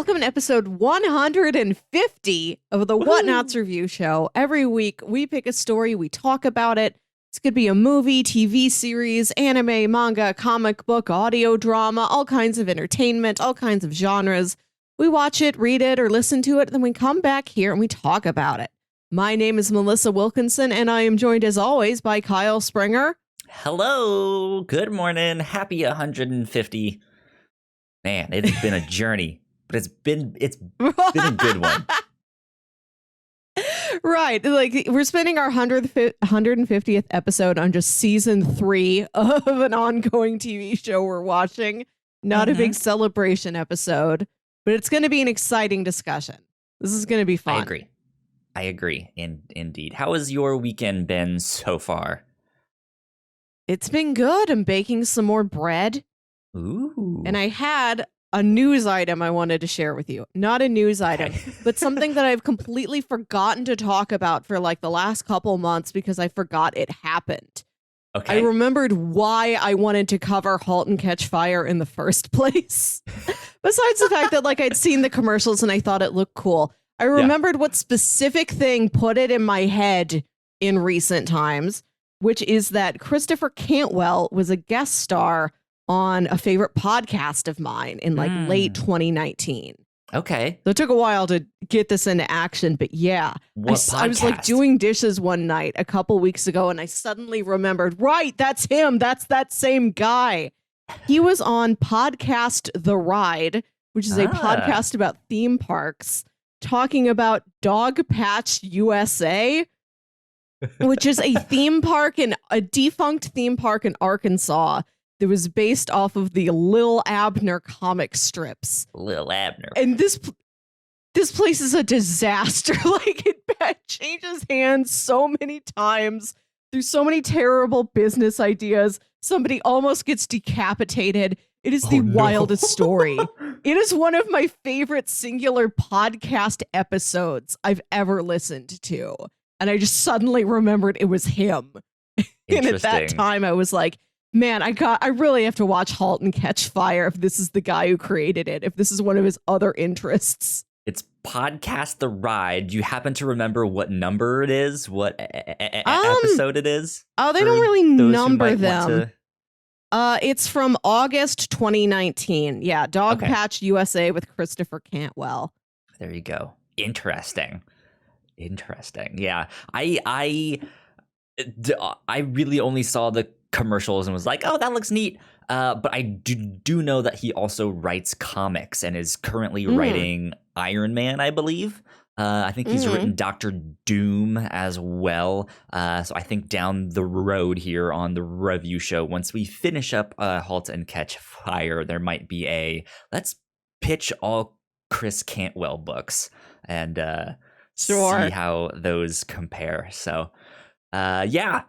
welcome to episode 150 of the Whatnauts review show. Every week, we pick a story, we talk about it. This could be a movie, TV series, anime, manga, comic book, audio drama, all kinds of entertainment, all kinds of genres. We watch it, read it, or listen to it, then we come back here and we talk about it. My name is Melissa Wilkinson, and I am joined, as always, by Kyle Springer. Hello, good morning, happy 150. Man, it's been a journey, but it's been a good one. Right, like we're spending our 150th episode on just season 3 of an ongoing TV show we're watching. Not a big celebration episode, but it's going to be an exciting discussion. This is going to be fun. I agree. Indeed. How has your weekend been so far? It's been good. I'm baking some more bread. Ooh. And I had a news item I wanted to share with you. Not a news item, but something that I've completely forgotten to talk about for like the last couple months because I forgot it happened. Okay. I remembered why I wanted to cover Halt and Catch Fire in the first place. Besides the fact that like I'd seen the commercials and I thought it looked cool. I remembered what specific thing put it in my head in recent times, which is that Christopher Cantwell was a guest star on a favorite podcast of mine in like late 2019. Okay. So it took a while to get this into action, but yeah. I was like doing dishes one night a couple weeks ago and I suddenly remembered, right, that's him. That's that same guy. He was on Podcast The Ride, which is a podcast about theme parks, talking about Dog Patch USA, which is a theme park a defunct theme park in Arkansas that was based off of the Lil Abner comic strips. Lil Abner. And this place is a disaster. Like it changes hands so many times through so many terrible business ideas. Somebody almost gets decapitated. It is the wildest story. It is one of my favorite singular podcast episodes I've ever listened to. And I just suddenly remembered it was him. And at that time I was like, man, I really have to watch Halt and Catch Fire if this is the guy who created it, if this is one of his other interests. It's Podcast The Ride. Do you happen to remember what number it is? What episode it is? Oh, they don't really number them. It's from August 2019. Yeah, Dog Patch USA with Christopher Cantwell. There you go. Interesting. Yeah, I really only saw the commercials and was like, oh, that looks neat. But I do know that he also writes comics and is currently writing Iron Man, I believe. I think he's written Dr. Doom as well. So I think down the road here on the review show, once we finish up Halt and Catch Fire, there might be let's pitch all Chris Cantwell books and see how those compare. So yeah.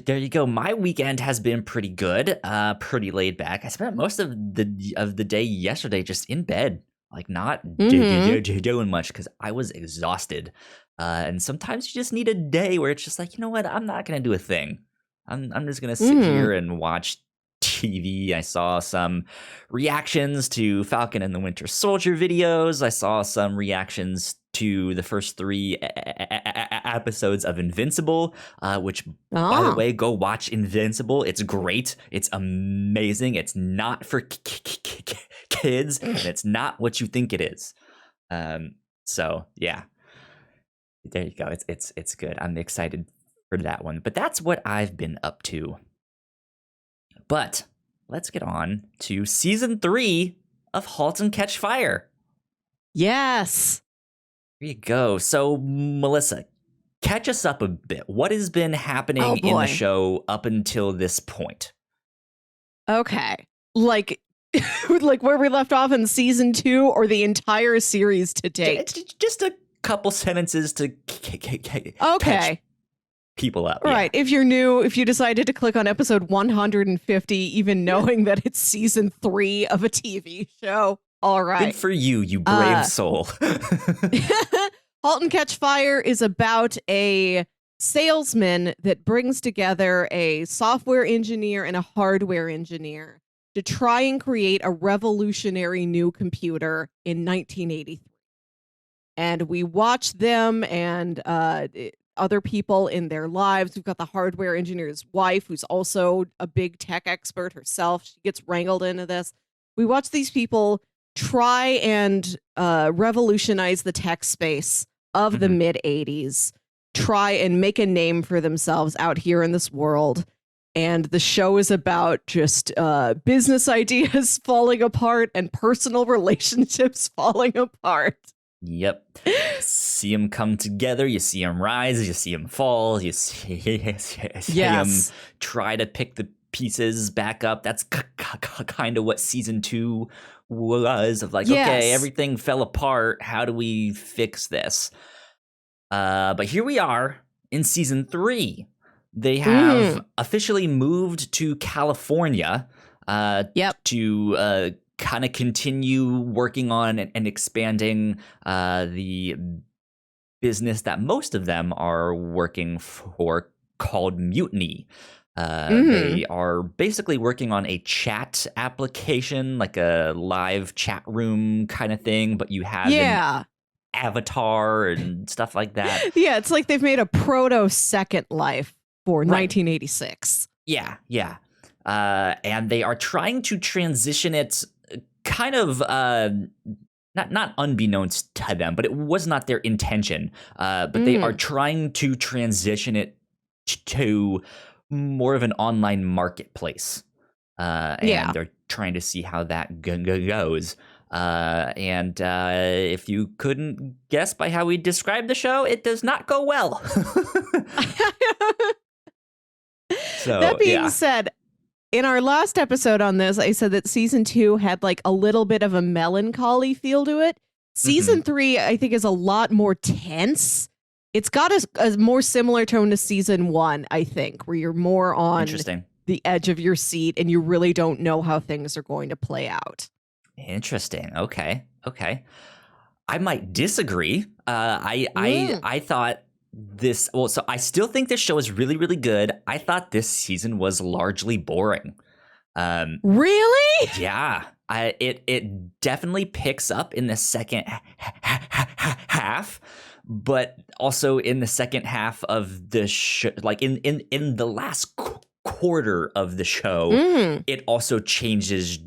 There you go. My weekend has been pretty good, pretty laid back. I spent most of the day yesterday just in bed, like not doing much because I was exhausted. And sometimes you just need a day where it's just like, you know what? I'm not going to do a thing. I'm just going to sit here and watch TV. I saw some reactions to Falcon and the Winter Soldier videos. I saw some reactions to the first 3 episodes of Invincible, which, by the way, go watch Invincible. It's great. It's amazing. It's not for kids, and it's not what you think it is. So, yeah. There you go. It's good. I'm excited for that one. But that's what I've been up to. But let's get on to season 3 of Halt and Catch Fire. Yes. There you go. So, Melissa, catch us up a bit. What has been happening in the show up until this point? Okay. Like where we left off in season 2 or the entire series to date? Just a couple sentences to catch people up. Right. Yeah. If you're new, if you decided to click on episode 150, even knowing that it's season 3 of a TV show. All right. Good for you, you brave soul. Halt and Catch Fire is about a salesman that brings together a software engineer and a hardware engineer to try and create a revolutionary new computer in 1983. And we watch them and other people in their lives. We've got the hardware engineer's wife, who's also a big tech expert herself. She gets wrangled into this. We watch these people try and revolutionize the tech space of the mid 80s, try and make a name for themselves out here in this world. And the show is about just business ideas falling apart and personal relationships falling apart. Yep. See them come together. You see them rise. You see them fall. You see them try to pick the pieces back up. That's kind of what season 2 was, of like, okay, everything fell apart. How do we fix this? But here we are in season 3. They have officially moved to California to kind of continue working on and expanding the business that most of them are working for, called Mutiny. They are basically working on a chat application, like a live chat room kind of thing, but you have an avatar and stuff like that. Yeah, it's like they've made a proto Second Life for 1986. Yeah. And they are trying to transition it kind of not unbeknownst to them, but it was not their intention. But they are trying to transition it to more of an online marketplace. And they're trying to see how that goes. And if you couldn't guess by how we describe the show, it does not go well. So, that being said, in our last episode on this, I said that season 2 had like a little bit of a melancholy feel to it. Season 3, I think, is a lot more tense. It's got a more similar tone to season 1, I think, where you're more on the edge of your seat and you really don't know how things are going to play out. Interesting. Okay. I might disagree. I thought this, so I still think this show is really, really good. I thought this season was largely boring. Really? Yeah. It definitely picks up in the second half, but also in the second half of the show, like in the last quarter of the show, it also changes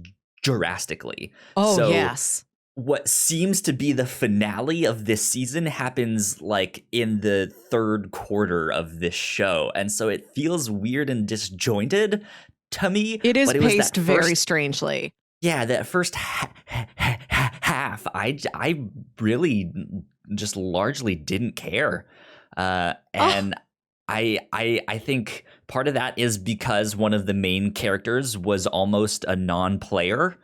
drastically. Yes. What seems to be the finale of this season happens like in the third quarter of this show. And so it feels weird and disjointed to me. It is paced very strangely. Yeah, that first half, I really just largely didn't care. And I think part of that is because one of the main characters was almost a non-player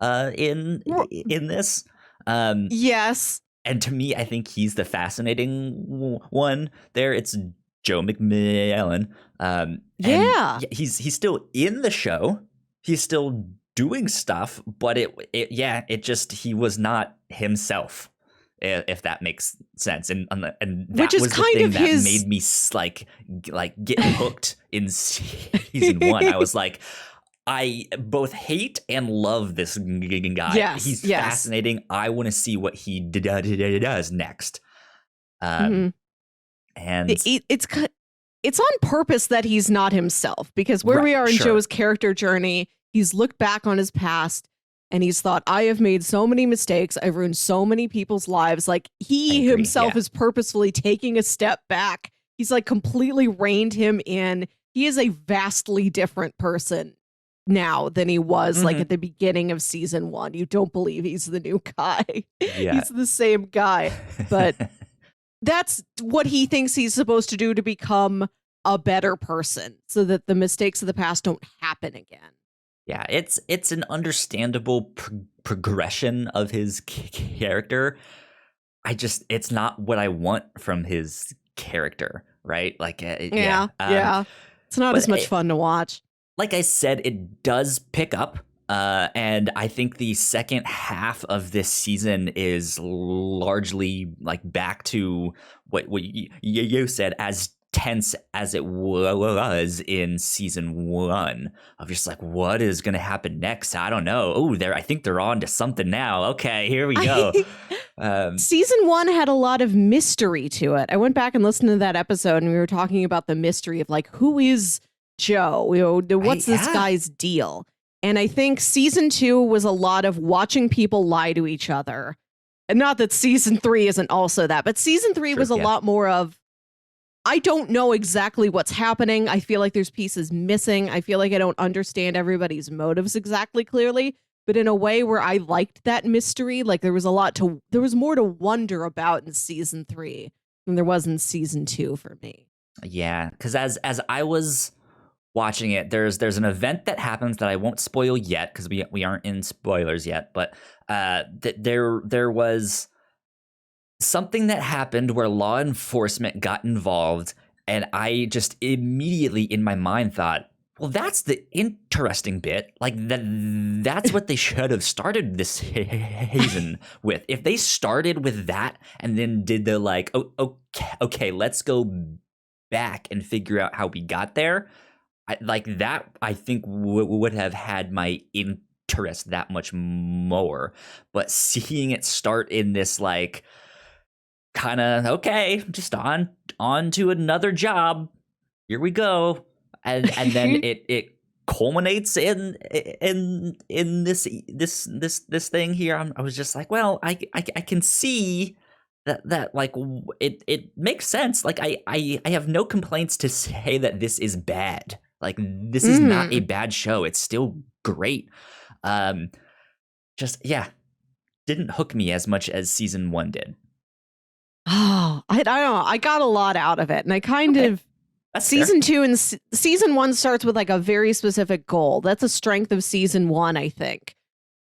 in this. Yes. And to me, I think he's the fascinating one there. It's Joe McMillan. He's still in the show. He's still doing stuff, but he was not himself, if that makes sense. And that which is was the kind thing of that his... made me like get hooked in season 1. I was like, I both hate and love this guy. Yes, he's fascinating. I want to see what he does next. And it's on purpose that he's not himself, because where we are in Joe's character journey, he's looked back on his past and he's thought, I have made so many mistakes. I've ruined so many people's lives. Like he himself is purposefully taking a step back. He's like completely reined him in. He is a vastly different person now than he was like at the beginning of season 1. You don't believe he's the new guy. He's the same guy, but that's what he thinks he's supposed to do to become a better person so that the mistakes of the past don't happen again. Yeah, it's an understandable progression of his character. It's not what I want from his character, right? Like, it's not as much fun to watch. Like I said, it does pick up, and I think the second half of this season is largely like back to what you said as tense as it was in season 1 of just like, what is going to happen next? I don't know. Oh, I think they're on to something now. Okay, here we go. Season 1 had a lot of mystery to it. I went back and listened to that episode, and we were talking about the mystery of like, who is Joe? What's this guy's deal? And I think season 2 was a lot of watching people lie to each other. And not that season 3 isn't also that, but season 3 was a lot more of, I don't know exactly what's happening. I feel like there's pieces missing. I feel like I don't understand everybody's motives exactly clearly, but in a way where I liked that mystery. Like there was more to wonder about in season 3 than there was in season 2 for me. Yeah, because as I was watching it, there's an event that happens that I won't spoil yet because we aren't in spoilers yet, but there was something that happened where law enforcement got involved, and I just immediately in my mind thought, well, that's the interesting bit. Like that's what they should have started this season with. If they started with that and then did the like, okay, let's go back and figure out how we got there. I think would have had my interest that much more. But seeing it start in this like kind of okay, just on to another job. Here we go, and then it culminates in this thing here. I was just like, well, I can see that like it makes sense. Like I have no complaints to say that this is bad. Like this is not a bad show. It's still great. Just didn't hook me as much as season 1 did. Oh, I don't know. I got a lot out of it, and I kind of season 2 and season 1 starts with like a very specific goal. That's a strength of season 1, I think.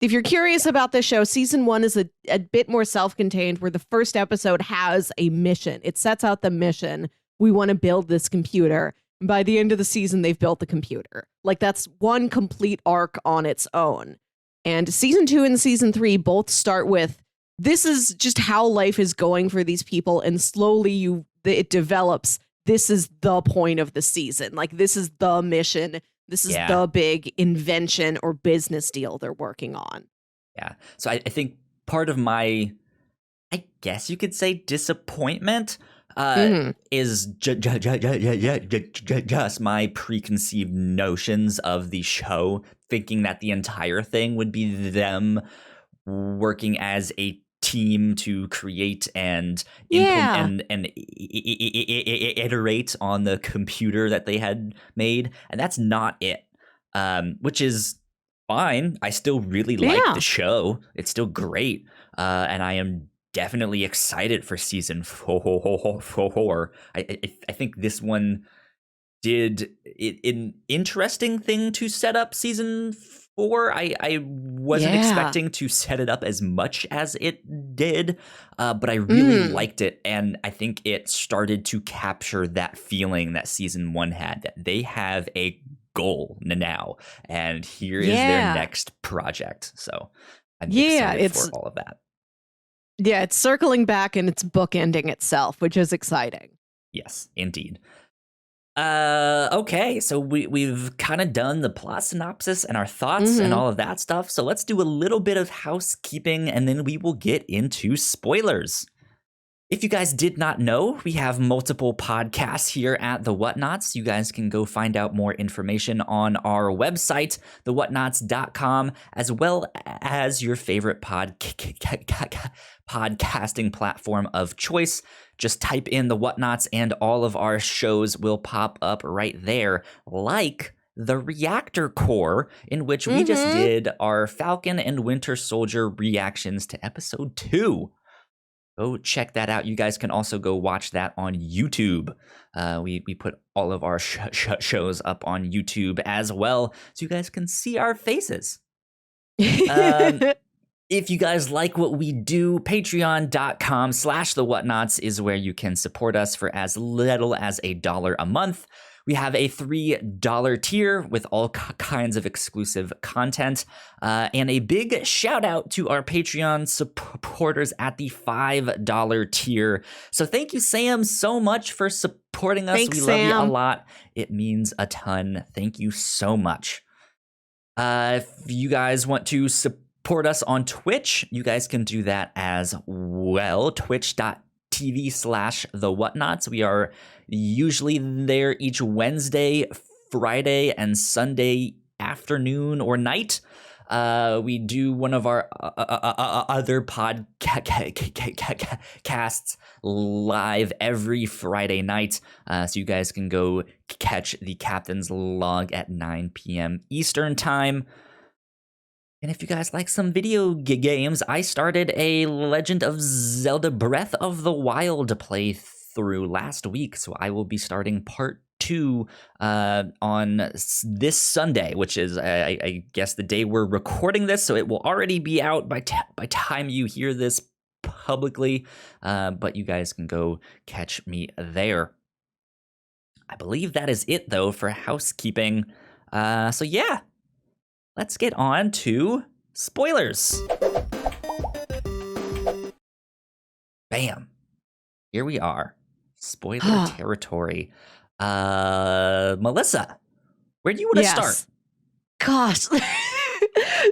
If you're curious about this show, season 1 is a bit more self-contained, where the first episode has a mission. It sets out the mission. We want to build this computer. And by the end of the season, they've built the computer. Like that's one complete arc on its own. And season 2 and season 3 both start with, this is just how life is going for these people. And slowly it develops. This is the point of the season. Like this is the mission. This is the big invention or business deal they're working on. Yeah. So I think part of my, I guess you could say, disappointment is just my preconceived notions of the show, thinking that the entire thing would be them working as a team to create and implement and iterate on the computer that they had made, and that's not it. Which is fine. I still really like the show. It's still great, and I am definitely excited for season 4. I think this one did an interesting thing to set up season 4. I wasn't expecting to set it up as much as it did, but I really liked it, and I think it started to capture that feeling that season 1 had, that they have a goal now, and here is their next project. So I'm excited for all of that. Yeah, it's circling back and it's bookending itself, which is exciting. Yes, indeed. Okay, so we've kind of done the plot synopsis and our thoughts and all of that stuff. So let's do a little bit of housekeeping, and then we will get into spoilers. If you guys did not know, we have multiple podcasts here at the Whatnauts. You guys can go find out more information on our website, thewhatnauts.com, as well as your favorite podcasting platform of choice. Just type in the Whatnauts and all of our shows will pop up right there, like the Reactor Core, in which we just did our Falcon and Winter Soldier reactions to episode 2. Go check that out. You guys can also go watch that on YouTube. We put all of our shows up on YouTube as well, so you guys can see our faces. If you guys like what we do, patreon.com/thewhatnauts is where you can support us for as little as $1 a month. We have a $3 tier with all kinds of exclusive content, and a big shout out to our Patreon supporters at the $5 tier. So thank you, Sam, so much for supporting supporting us. Thanks, We love you a Sam. lot. It means a ton. Thank you so much. If you guys want to support us on Twitch, you guys can do that as well. Twitch.tv/the Whatnauts. We are usually there each Wednesday, Friday, and Sunday afternoon or night. We do one of our other podcasts live every Friday night, so you guys can go catch the Captain's Log at 9 p.m. Eastern Time. And if you guys like some video games, I started a Legend of Zelda Breath of the Wild playthrough last week, so I will be starting part 2 on this Sunday, which is I guess the day we're recording this, so it will already be out by time you hear this publicly, but you guys can go catch me there. I believe that is it though for housekeeping. So yeah, let's get on to spoilers. Bam, here we are, spoiler territory. Melissa, where do you want to start? Gosh,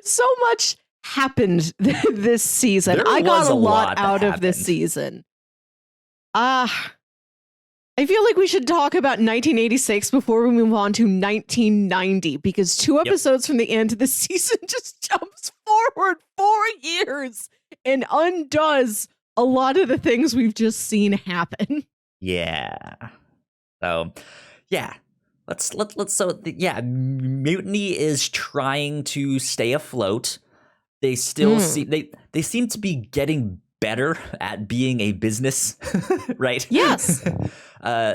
so much happened this season. There I got was a a lot lot that out of this happened. season. I feel like we should talk about 1986 before we move on to 1990, because 2 episodes from the end of the season just jumps forward 4 years and undoes a lot of the things we've just seen happen. Yeah. So, yeah. Mutiny is trying to stay afloat. They still they seem to be getting better at being a business, right? Yes.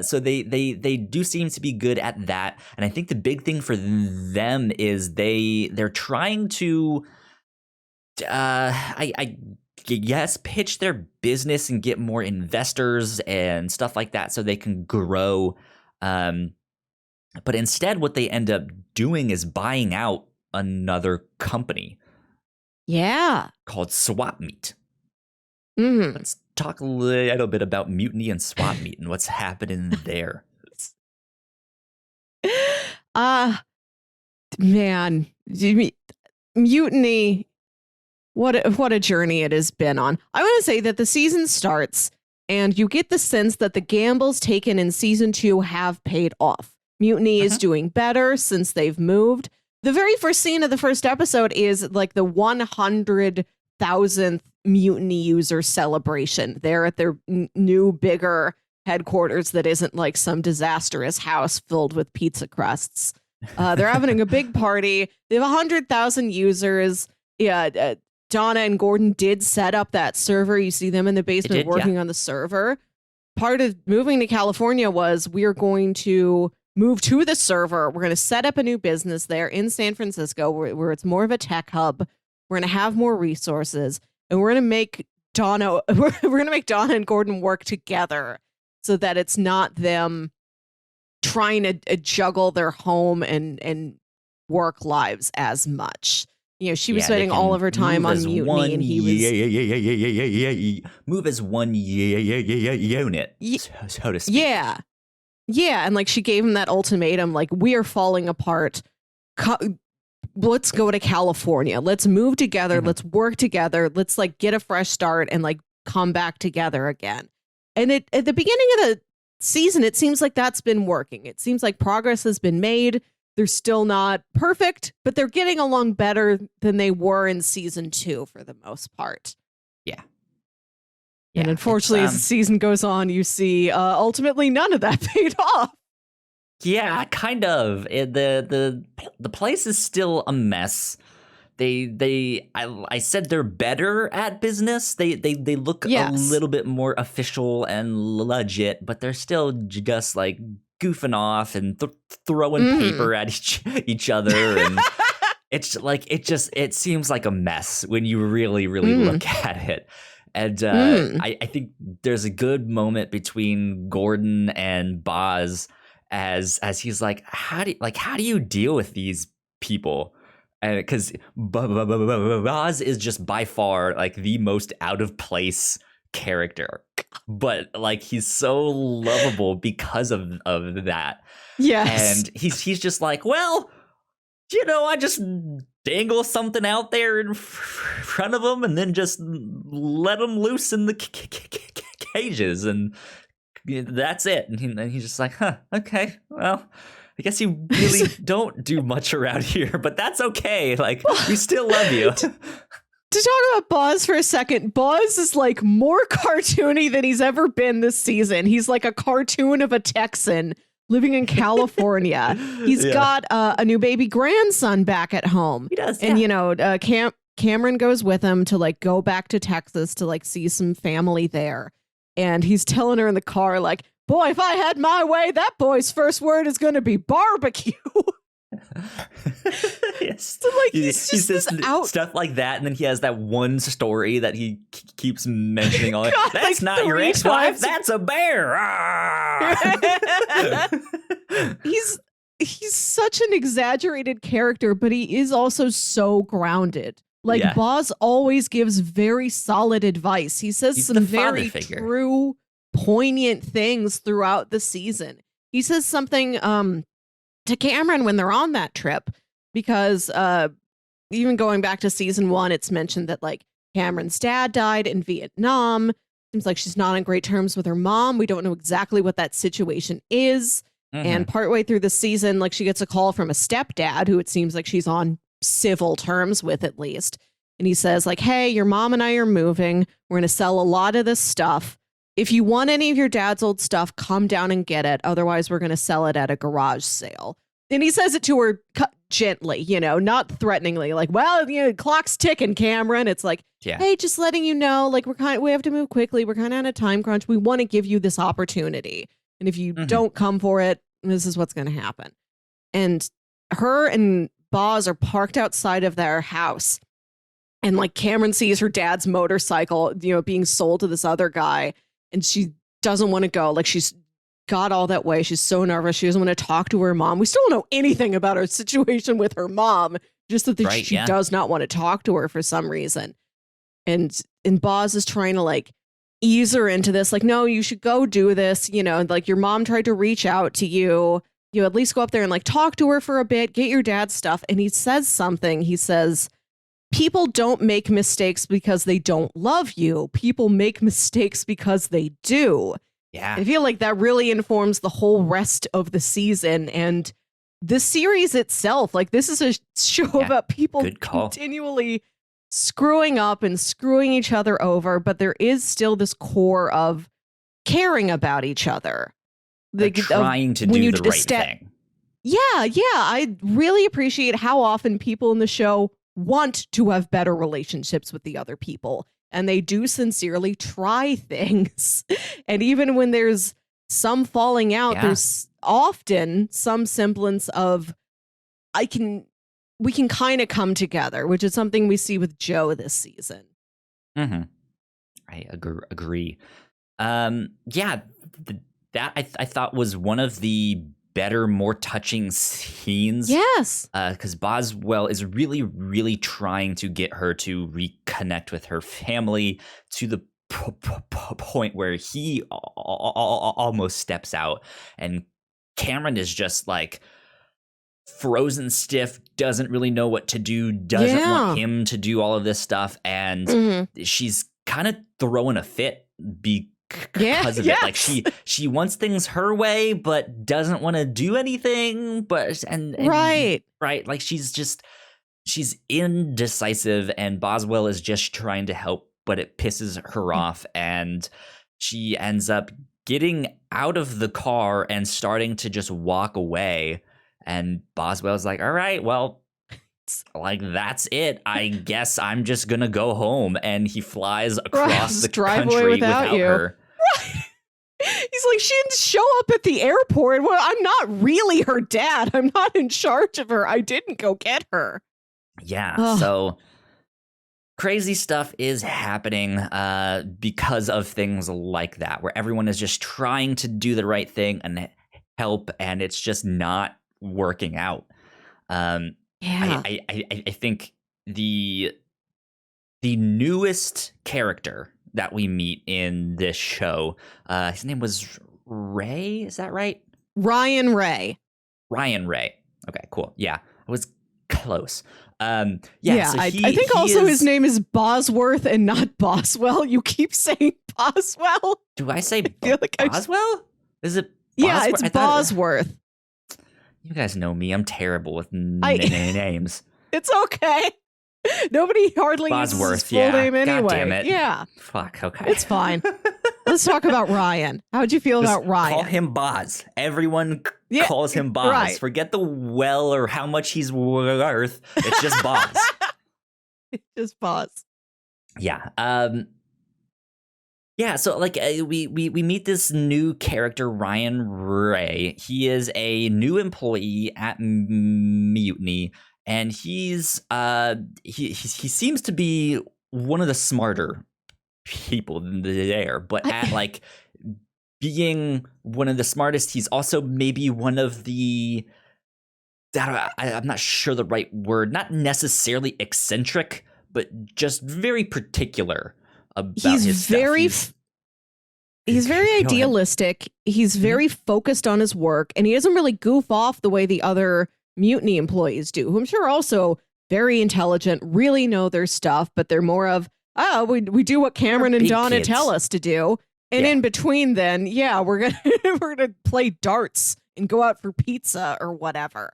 So they do seem to be good at that, and I think the big thing for them is they're trying to I guess pitch their business and get more investors and stuff like that so they can grow. But instead what they end up doing is buying out another company. Yeah. Called Swap Meet. Mm-hmm. Let's talk a little bit about Mutiny and Swap Meet and what's happening there. Man, Mutiny, what a journey it has been on. I want to say that the season starts and you get the sense that the gambles taken in season 2 have paid off. Mutiny is doing better since they've moved. The very first scene of the first episode is like the 100,000th Mutiny user celebration. They're at their new, bigger headquarters that isn't like some disastrous house filled with pizza crusts. They're having a big party. They have 100,000 users. Yeah, Donna and Gordon did set up that server. You see them in the basement working on the server. Part of moving to California was we're going to move to the server. We're going to set up a new business there in San Francisco where it's more of a tech hub. We're going to have more resources, and we're going to make Donna and Gordon work together so that it's not them trying to juggle their home and work lives as much. You know, she was spending all of her time on Mutiny, and he was move as one unit, so to speak. Yeah, and like she gave him that ultimatum, like, we are falling apart. Let's go to California. Let's move together. Let's work together. Let's like get a fresh start and like come back together again. And at the beginning of the season, it seems like that's been working. It seems like progress has been made. They're still not perfect, but they're getting along better than they were in season 2 for the most part. Yeah. And unfortunately, as the season goes on, you see ultimately none of that paid off. Yeah, kind of. The place is still a mess. I said they're better at business. They look a little bit more official and legit, but they're still just like goofing off and throwing paper at each other, and it's like it seems like a mess when you really look at it. And I think there's a good moment between Gordon and Boz as he's like, how do you deal with these people? Because Boz is just by far like the most out of place character, but like he's so lovable because of that. Yes. And he's just like, well, I just dangle something out there in front of him and then just let him loose in the cages, and that's it. And he's just like, huh, okay, well, I guess you really don't do much around here, but that's okay. Like, we still love you. To talk about Boz for a second, Boz is like more cartoony than he's ever been this season. He's like a cartoon of a Texan living in California. He's got a new baby grandson back at home. He does, and Cameron goes with him to like go back to Texas to like see some family there. And he's telling her in the car, like, boy, if I had my way, that boy's first word is going to be barbecue. Yes. So, like, he says stuff like that, and then he has that one story that he keeps mentioning. All God, that's like not your ex-wife. times. That's a bear. He's such an exaggerated character, but he is also so grounded. Like, Boz always gives very solid advice. He says He's some very true, poignant things throughout the season. He says something to Cameron when they're on that trip, because even going back to season 1, it's mentioned that like Cameron's dad died in Vietnam. Seems like she's not on great terms with her mom. We don't know exactly what that situation is. Mm-hmm. And partway through the season, like she gets a call from a stepdad who it seems like she's on civil terms with, at least. And he says like, hey, your mom and I are moving. We're going to sell a lot of this stuff. If you want any of your dad's old stuff, come down and get it. Otherwise, we're going to sell it at a garage sale. And he says it to her gently, not threateningly, like, well, clock's ticking, Cameron. It's like, hey, just letting you know, like, we have to move quickly. We're kind of on a time crunch. We want to give you this opportunity. And if you don't come for it, this is what's going to happen. And her and Boz are parked outside of their house. And like Cameron sees her dad's motorcycle, being sold to this other guy. And she doesn't want to go. Like, she's got all that way. She's so nervous. She doesn't want to talk to her mom. We still don't know anything about her situation with her mom. Just that she does not want to talk to her for some reason. And Boz is trying to like ease her into this. Like, no, you should go do this. Like your mom tried to reach out to you. You at least go up there and like talk to her for a bit, get your dad's stuff. And he says something. He says, people don't make mistakes because they don't love you. People make mistakes because they do. Yeah. I feel like that really informs the whole rest of the season and the series itself. Like, this is a show about people continually screwing up and screwing each other over, but there is still this core of caring about each other. Trying to do the right thing. Yeah. I really appreciate how often people in the show want to have better relationships with the other people. And they do sincerely try things. And even when there's some falling out, there's often some semblance of we can kind of come together, which is something we see with Joe this season. Mm-hmm. I agree. That I thought was one of the better, more touching scenes. Yes. Because Boswell is really, really trying to get her to reconnect with her family to the point where he almost steps out. And Cameron is just like frozen stiff, doesn't really know what to do, doesn't want him to do all of this stuff. And she's kind of throwing a fit because of it. Like she wants things her way, but doesn't want to do anything. But right. Like she's indecisive, and Boswell is just trying to help, but it pisses her off, and she ends up getting out of the car and starting to just walk away. And Boswell's like, all right, well, like, that's it. I guess I'm just gonna go home. And he flies across the country without her. Right. He's like, she didn't show up at the airport. Well, I'm not really her dad. I'm not in charge of her. I didn't go get her. Yeah. Ugh. So crazy stuff is happening because of things like that, where everyone is just trying to do the right thing and help, and it's just not working out. I think the newest character that we meet in this show. His name was Ray. Is that right? Ryan Ray. Ryan Ray. Okay, cool. Yeah, I was close. So I think also his name is Bosworth and not Boswell. You keep saying Boswell. Do I say feel like Boswell? Is it? Yeah, Bosworth? it's Bosworth. You guys know me. I'm terrible with names. It's okay. Nobody hardly Bosworth, uses his full name anyway. God damn it. Yeah. Fuck, okay. It's fine. Let's talk about Ryan. How'd you feel about Ryan? Call him Boz. Everyone calls him Boz. Right. Forget the well or how much he's worth. It's just Boz. It's just Boz. Yeah. So like we meet this new character, Ryan Ray. He is a new employee at Mutiny, and he's he seems to be one of the smarter people there, but at like being one of the smartest, he's also maybe one of the I'm not sure the right word, not necessarily eccentric, but just very particular about his stuff. He's very idealistic. He's very focused on his work, and he doesn't really goof off the way the other Mutiny employees do, who I'm sure also very intelligent, really know their stuff, but they're more of, we do what Cameron and Donna tell us to do. And in between then, we're gonna play darts and go out for pizza or whatever.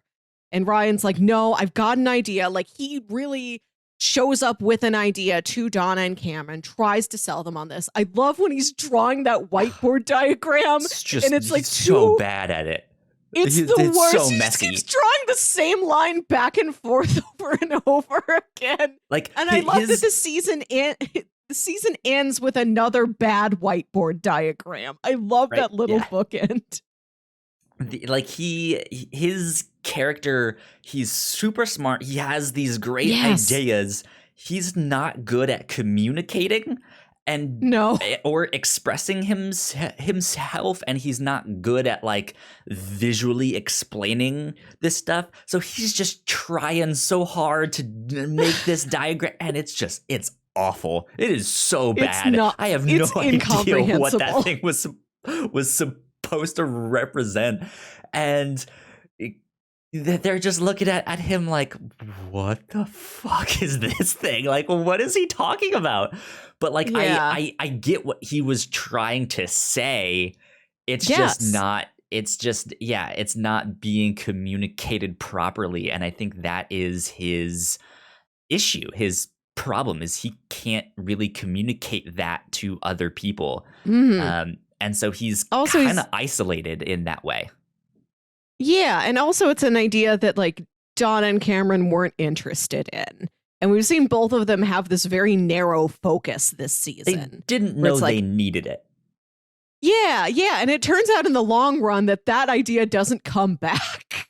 And Ryan's like, no, I've got an idea. Like, he really shows up with an idea to Donna and Cameron, tries to sell them on this. I love when he's drawing that whiteboard diagram. And it's like so bad at it. It's the worst. So he messy. Just keeps drawing the same line back and forth over and over again. And I love that the season ends with another bad whiteboard diagram. I love that little bookend. His character, he's super smart. He has these great ideas. He's not good at communicating or expressing himself, and he's not good at like visually explaining this stuff. So he's just trying so hard to make this diagram, and it's awful. It is so bad. I have no idea what that thing was supposed to represent, and they're just looking at him like, what the fuck is this thing? Like, what is he talking about? But like, I get what he was trying to say. It's just not, it's not being communicated properly. And I think that is his issue. His problem is he can't really communicate that to other people. And so he's kind of isolated in that way. Yeah, and also it's an idea that like Donna and Cameron weren't interested in. And we've seen both of them have this very narrow focus this season. They didn't know they needed it. Yeah, and it turns out in the long run that idea doesn't come back.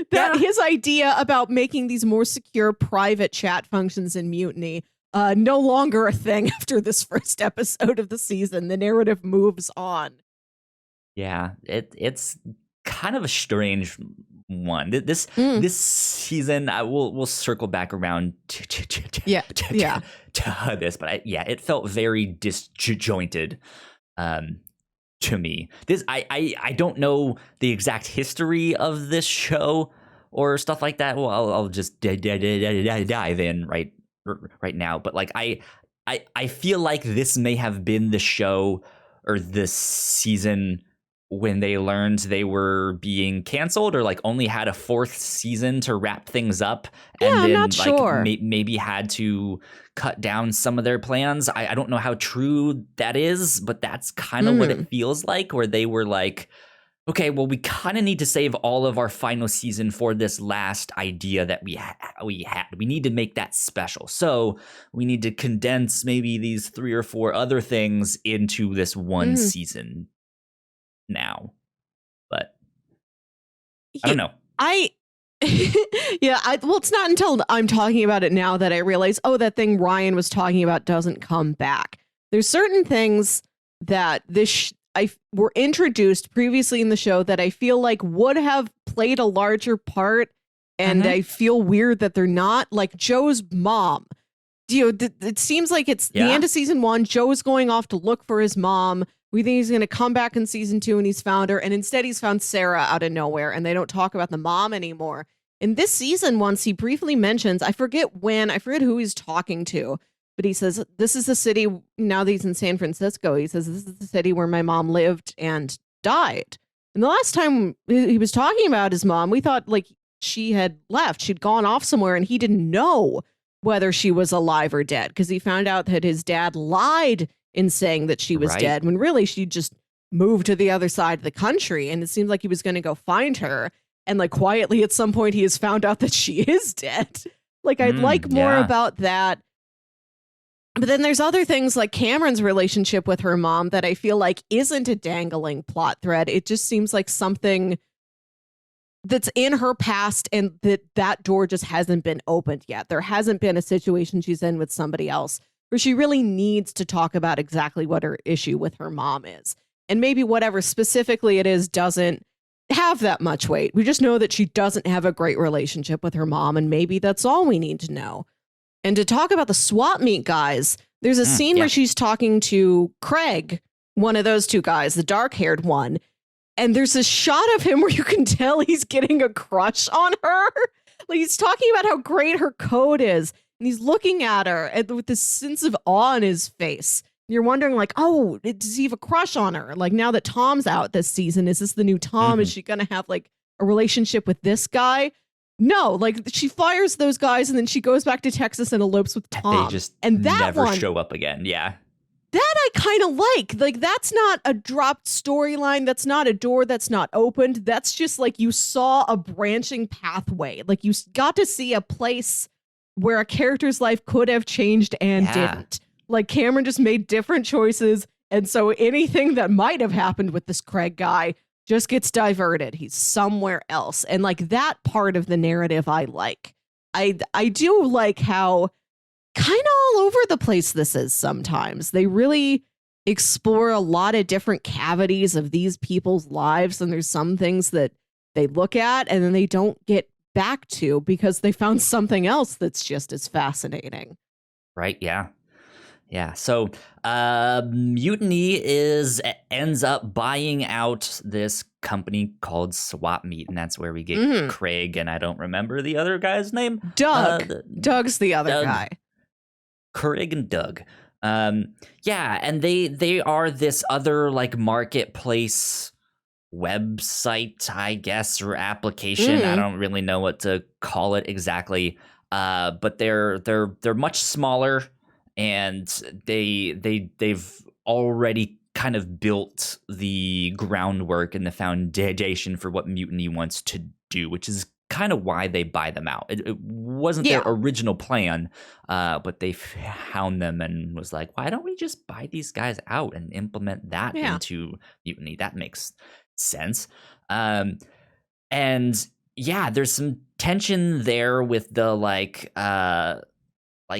His idea about making these more secure private chat functions in Mutiny, no longer a thing after this first episode of the season. The narrative moves on. Yeah, it's kind of a strange one. This season, we'll circle back around to this, but it felt very disjointed to me. I don't know the exact history of this show or stuff like that. Well, I'll just dive in right now. But like I feel like this may have been the show or this season when they learned they were being canceled, or like only had a fourth season to wrap things up, and then not like sure. maybe had to cut down some of their plans. I don't know how true that is, but that's kind of what it feels like, where they were like, okay, well, we kind of need to save all of our final season for this last idea that we had. We need to make that special. So we need to condense maybe these 3 or 4 other things into this one season now. But I don't know. Well, it's not until I'm talking about it now that I realize, that thing Ryan was talking about doesn't come back. There's certain things that were introduced previously in the show that I feel like would have played a larger part, and I feel weird that they're not. Like Joe's mom. it seems like it's the Yeah. end of season 1. Joe's going off to look for his mom. We think he's going to come back in season 2 and he's found her. And instead he's found Sarah out of nowhere and they don't talk about the mom anymore. In this season, once he briefly mentions, I forget who he's talking to, but he says, this is the city, now that he's in San Francisco, he says, this is the city where my mom lived and died. And the last time he was talking about his mom, we thought like she had left. She'd gone off somewhere and he didn't know whether she was alive or dead because he found out that his dad lied in saying that she was dead when really she just moved to the other side of the country. And it seemed like he was going to go find her. And like quietly at some point he has found out that she is dead. Like I'd like more about that. But then there's other things like Cameron's relationship with her mom that I feel like isn't a dangling plot thread. It just seems like something that's in her past and that door just hasn't been opened yet. There hasn't been a situation she's in with somebody else where she really needs to talk about exactly what her issue with her mom is. And maybe whatever specifically it is doesn't have that much weight. We just know that she doesn't have a great relationship with her mom, and maybe that's all we need to know. And to talk about the swap meet guys, there's a scene where she's talking to Craig, one of those two guys, the dark-haired one, and there's a shot of him where you can tell he's getting a crush on her. Like he's talking about how great her code is, and he's looking at her with this sense of awe in his face. You're wondering like, oh, does he have a crush on her? Like now that Tom's out this season, is this the new Tom? Is she going to have like a relationship with this guy? No, like she fires those guys and then she goes back to Texas and elopes with Tom. They just and that never one, show up again. Yeah. That I kind of like. Like that's not a dropped storyline. That's not a door that's not opened. That's just like you saw a branching pathway. Like you got to see a place where a character's life could have changed and didn't. Like Cameron just made different choices. And so anything that might have happened with this Craig guy just gets diverted. He's somewhere else. And like that part of the narrative I like. I do like how kind of all over the place this is sometimes. They really explore a lot of different cavities of these people's lives. And there's some things that they look at and then they don't get back to because they found something else that's just as fascinating. Right. Yeah. Yeah. So Mutiny ends up buying out this company called Swap Meet, and that's where we get Craig, and I don't remember the other guy's name. Doug. Doug's the other guy. Craig and Doug. Yeah, and they are this other like marketplace website, I guess, or application. I don't really know what to call it exactly. But they're much smaller. And they've already kind of built the groundwork and the foundation for what Mutiny wants to do, which is kind of why they buy them out. It wasn't their original plan, but they found them and was like, why don't we just buy these guys out and implement that into Mutiny? That makes sense. And yeah, there's some tension there with the like,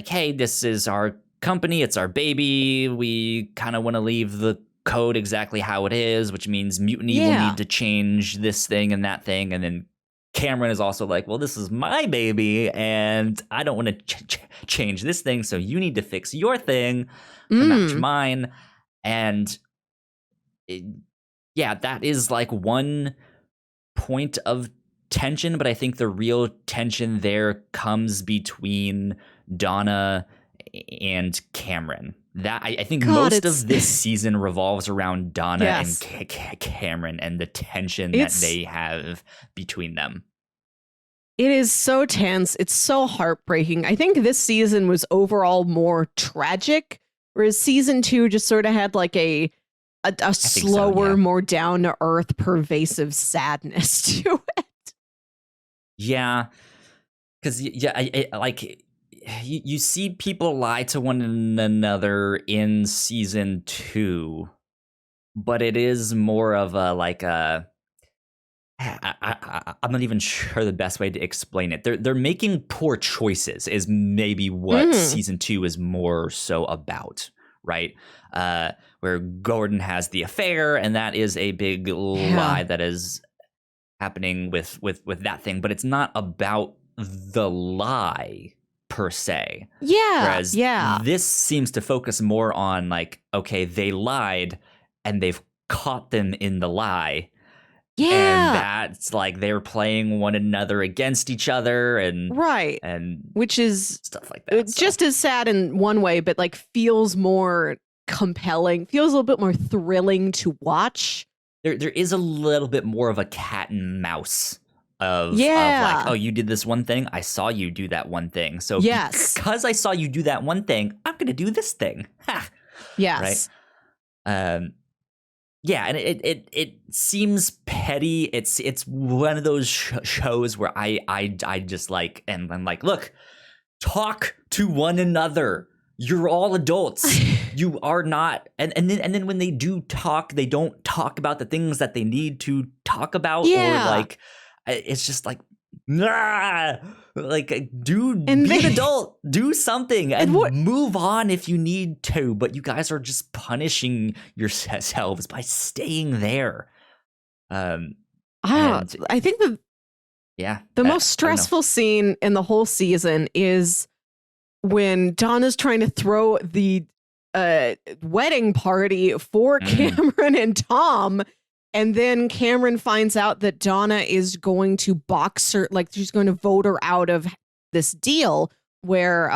hey, this is our company, it's our baby, we kind of want to leave the code exactly how it is, which means Mutiny will need to change this thing and that thing. And then Cameron is also like, well, this is my baby and I don't want to change this thing, so you need to fix your thing to match mine. And that is like one point of tension, but I think the real tension there comes between Donna and Cameron. That I think most of this season revolves around Donna and Cameron and the tension that they have between them. It is so tense. It's so heartbreaking. I think this season was overall more tragic, whereas season 2 just sort of had like a slower, more down to earth, pervasive sadness to it. Yeah, because you see people lie to one another in season 2, but it is more of a like a. I'm not even sure the best way to explain it. They're making poor choices is maybe what season 2 is more so about, right? Where Gordon has the affair, and that is a big lie that is happening with that thing, but it's not about the lie per se. Yeah. Whereas yeah. this seems to focus more on like, okay, they lied and they've caught them in the lie. Yeah. And that's like they're playing one another against each other and right. and Which is stuff like that. just as sad in one way, but like feels more compelling, feels a little bit more thrilling to watch. There is a little bit more of a cat and mouse of like, oh, you did this one thing. I saw you do that one thing. So because I saw you do that one thing, I'm going to do this thing. Ha! Yes. Right. Yeah, and it seems petty. It's one of those shows where I just like, and I'm like, look, talk to one another. You're all adults. You are not, and then when they do talk, they don't talk about the things that they need to talk about, or like, it's just like, nah, like, dude, be an adult, do something, and move on if you need to. But you guys are just punishing yourselves by staying there. I think the most stressful scene in the whole season is when Donna's trying to throw the wedding party for Cameron and Tom, and then Cameron finds out that Donna is going to box her, like she's going to vote her out of this deal where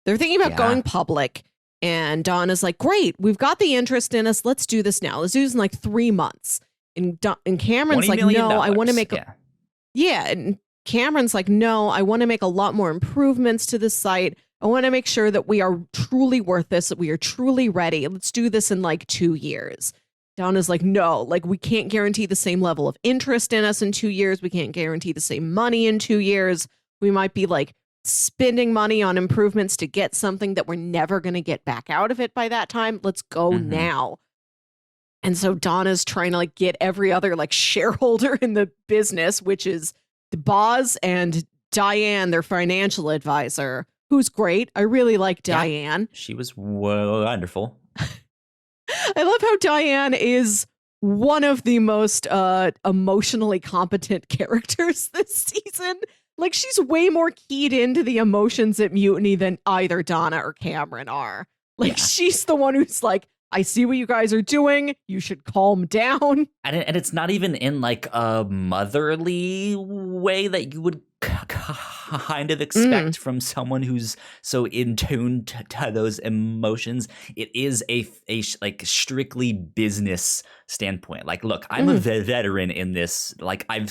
they're thinking about going public, and Donna's like, great, we've got the interest in us, let's do this now, let's do this in like 3 months. And Cameron's like, no, I want to make and Cameron's like, no, I want to make a lot more improvements to the site. I want to make sure that we are truly worth this, that we are truly ready. Let's do this in like 2 years. Donna's like, no, like we can't guarantee the same level of interest in us in 2 years. We can't guarantee the same money in 2 years. We might be like spending money on improvements to get something that we're never going to get back out of it by that time. Let's go now. And so Donna's trying to like get every other like shareholder in the business, which is the Boz and Diane, their financial advisor, who's great. I really like Diane. Yeah, she was wonderful. I love how Diane is one of the most emotionally competent characters this season. Like, she's way more keyed into the emotions at Mutiny than either Donna or Cameron are. Like, she's the one who's like, I see what you guys are doing. You should calm down. And it's not even in like a motherly way that you would kind of expect from someone who's so in tune to those emotions. It is a like strictly business standpoint. Like, look, I'm a veteran in this. Like, I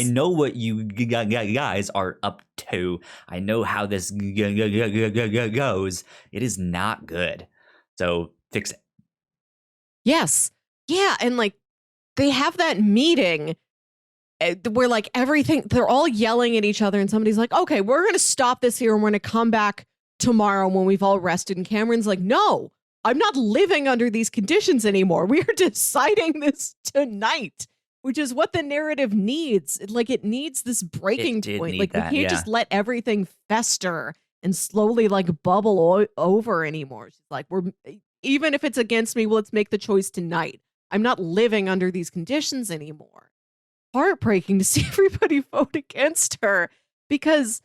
know what you guys are up to. I know how this goes. It is not good. So fix it. Yes. Yeah. And like they have that meeting where like everything, they're all yelling at each other and somebody's like, okay, we're going to stop this here and we're going to come back tomorrow when we've all rested. And Cameron's like, no, I'm not living under these conditions anymore. We are deciding this tonight, which is what the narrative needs. Like it needs this breaking point. Like we can't just let everything fester and slowly like bubble over anymore. She's like, even if it's against me, well, let's make the choice tonight. I'm not living under these conditions anymore. Heartbreaking to see everybody vote against her, because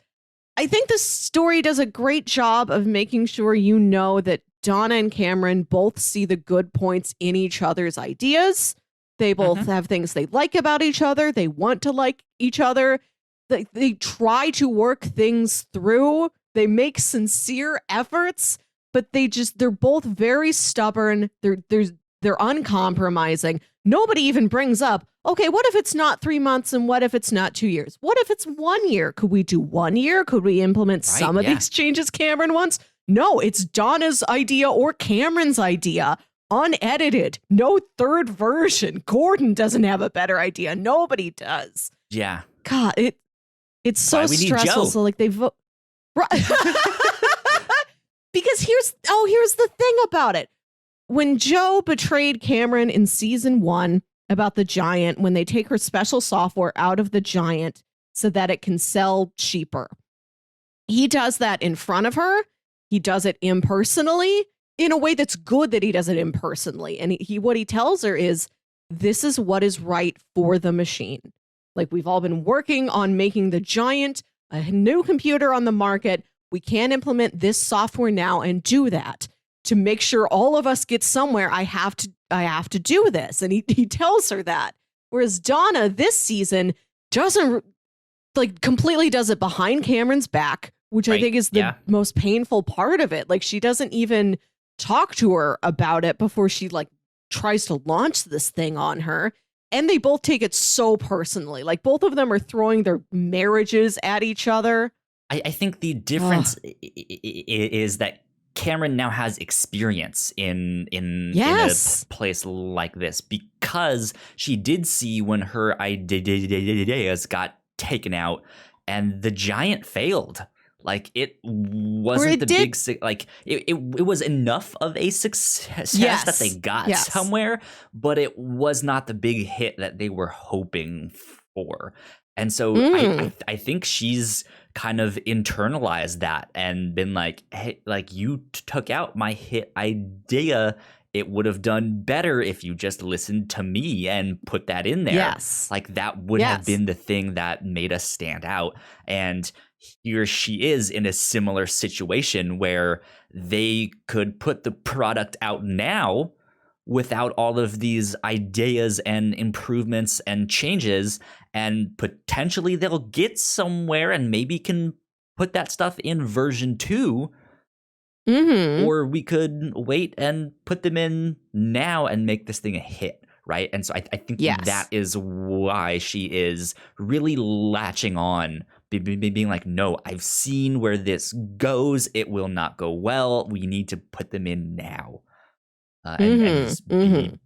I think the story does a great job of making sure you know that Donna and Cameron both see the good points in each other's ideas. They both have things they like about each other. They want to like each other. They try to work things through. They make sincere efforts. But they're both very stubborn. They're uncompromising. Nobody even brings up, okay, what if it's not 3 months and what if it's not 2 years? What if it's 1 year? Could we do 1 year? Could we implement some of these changes Cameron wants? No, it's Donna's idea or Cameron's idea. Unedited. No third version. Gordon doesn't have a better idea. Nobody does. Yeah. God, it's so stressful. So like they vote. Because here's the thing about it. When Joe betrayed Cameron in season 1 about the Giant, when they take her special software out of the Giant so that it can sell cheaper, he does that in front of her. He does it impersonally in a way that's good that he does it impersonally. And what he tells her is, this is what is right for the machine. Like, we've all been working on making the Giant a new computer on the market. we can't implement this software now and do that. To make sure all of us get somewhere, I have to do this. And he tells her that. Whereas Donna this season doesn't like completely does it behind Cameron's back, which I think is the most painful part of it. Like she doesn't even talk to her about it before she like tries to launch this thing on her. And they both take it so personally. Like both of them are throwing their marriages at each other. I think the difference is that Cameron now has experience in a place like this because she did see when her ideas got taken out and the giant failed. Like it wasn't the big like it was enough of a success that they got somewhere, but it was not the big hit that they were hoping for. And so I think she's kind of internalized that and been like, hey, like you took out my hit idea. It would have done better if you just listened to me and put that in there. Yes. Like that would have been the thing that made us stand out. And here she is in a similar situation where they could put the product out now without all of these ideas and improvements and changes, and potentially they'll get somewhere and maybe can put that stuff in version 2. Or we could wait and put them in now and make this thing a hit, right? And so I think that is why she is really latching on, being like, no, I've seen where this goes. It will not go well. We need to put them in now. And just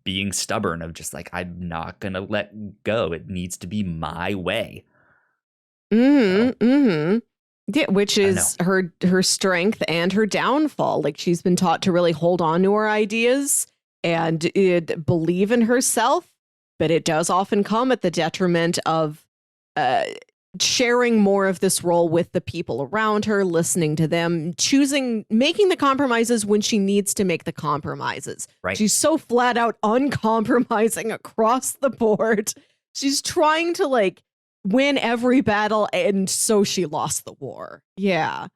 being stubborn of just like, I'm not going to let go. It needs to be my way. Yeah, which is her strength and her downfall. Like she's been taught to really hold on to her ideas and believe in herself, but it does often come at the detriment of sharing more of this role with the people around her, listening to them, making the compromises when she needs to make the compromises. Right. She's so flat out uncompromising across the board. She's trying to like win every battle, and so she lost the war. Yeah.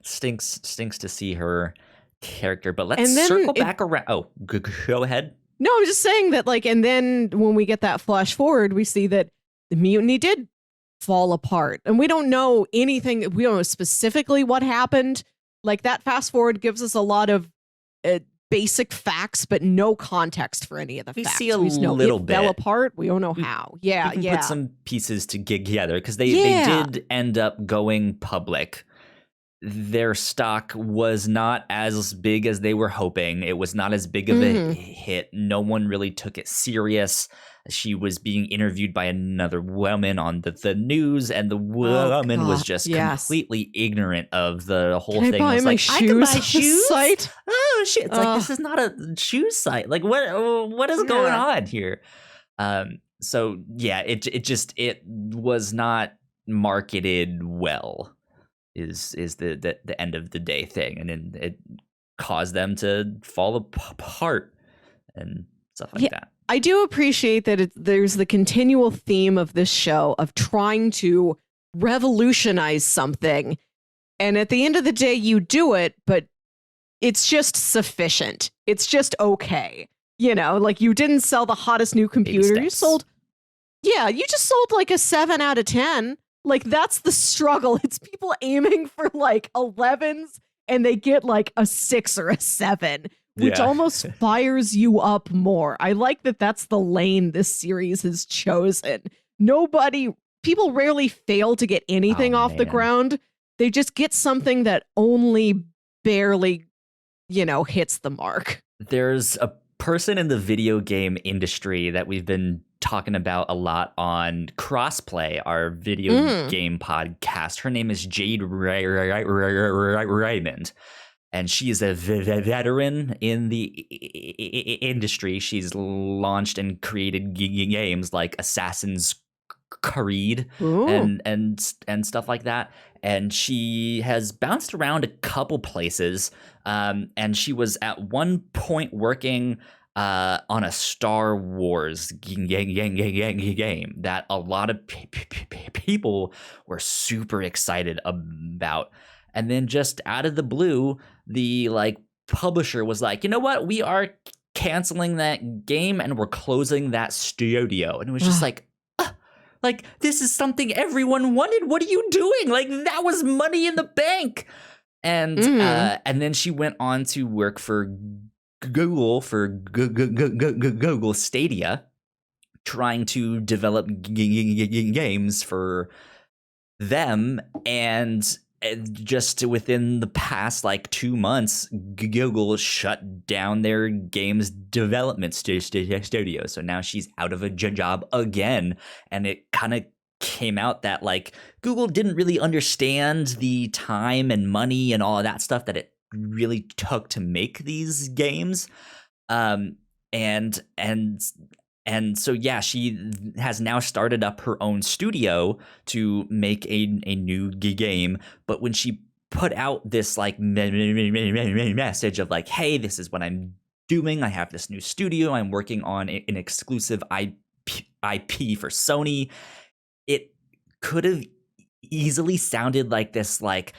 Stinks to see her character, but let's circle back around. Oh, go ahead. No, I'm just saying that like, and then when we get that flash forward, we see that the mutiny did fall apart, and we don't know anything. We don't know specifically what happened. Like that fast forward gives us a lot of basic facts, but no context for any of the facts. See a little bit. Fell apart. We don't know how. We can put some pieces together because they did end up going public. Their stock was not as big as they were hoping. It was not as big of a hit. No one really took it serious. She was being interviewed by another woman on the news, and the woman was just completely ignorant of the whole thing. I was like, I can buy shoes site? Oh shit! It's like, this is not a shoe site. Like what is going on here? So yeah, it was not marketed well. Is the end of the day thing, and then it caused them to fall apart and stuff like that. I do appreciate that there's the continual theme of this show of trying to revolutionize something, and at the end of the day, you do it, but it's just sufficient. It's just okay. You know, like you didn't sell the hottest new computer. You just sold like a 7 out of 10. Like that's the struggle. It's people aiming for like 11s and they get like a 6 or a 7, which almost fires you up more. I like that that's the lane this series has chosen. People rarely fail to get anything off the ground. They just get something that only barely, hits the mark. There's a person in the video game industry that we've been talking about a lot on Crossplay, our video game podcast. Her name is Jade Raymond, and she is a veteran in the industry. She's launched and created games like Assassin's Creed and stuff like that. And she has bounced around a couple places. And she was at one point working on a Star Wars game that a lot of people were super excited about. And then just out of the blue, the like publisher was like, you know what? We are canceling that game and we're closing that studio. And it was just like, this is something everyone wanted. What are you doing? Like, that was money in the bank. And then she went on to work for Google Google Stadia, trying to develop games for them. And just within the past like 2 months, Google shut down their games development studio. So now she's out of a job again. And it kind of came out that like Google didn't really understand the time and money and all of that stuff that it really took to make these games. And so, yeah, she has now started up her own studio to make a new game. But when she put out this like message of like, hey, this is what I'm doing. I have this new studio. I'm working on an exclusive IP for Sony. It could have easily sounded like this, like,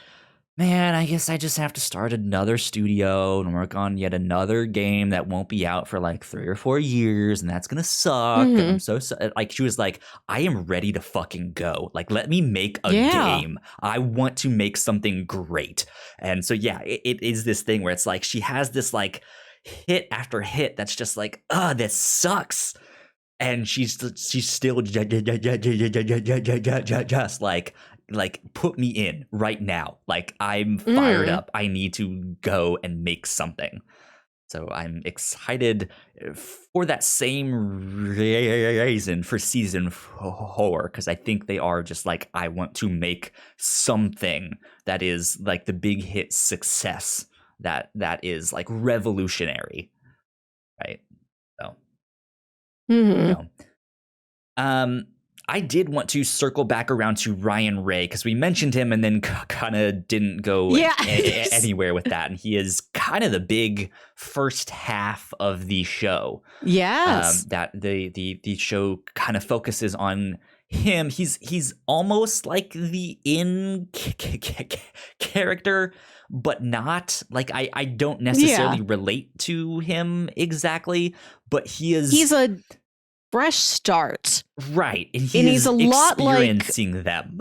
man, I guess I just have to start another studio and work on yet another game that won't be out for like 3 or 4 years, and that's gonna suck. And I'm so like, she was like, I am ready to fucking go. Like, let me make a game. I want to make something great. And so, yeah, it is this thing where it's like she has this like hit after hit that's just like, this sucks. And she's still just like put me in right now. Like, I'm fired up. I need to go and make something. So I'm excited for that same reason for season 4, because I think they are just like, I want to make something that is like the big hit success that is like revolutionary, right? So, you know. I did want to circle back around to Ryan Ray, because we mentioned him and then kind of didn't go anywhere with that. And he is kind of the big first half of the show. Yes. That the show kind of focuses on him. He's almost like the character, but not. Like, I don't necessarily relate to him exactly, but he's a fresh start, right? And he's a lot like experiencing them.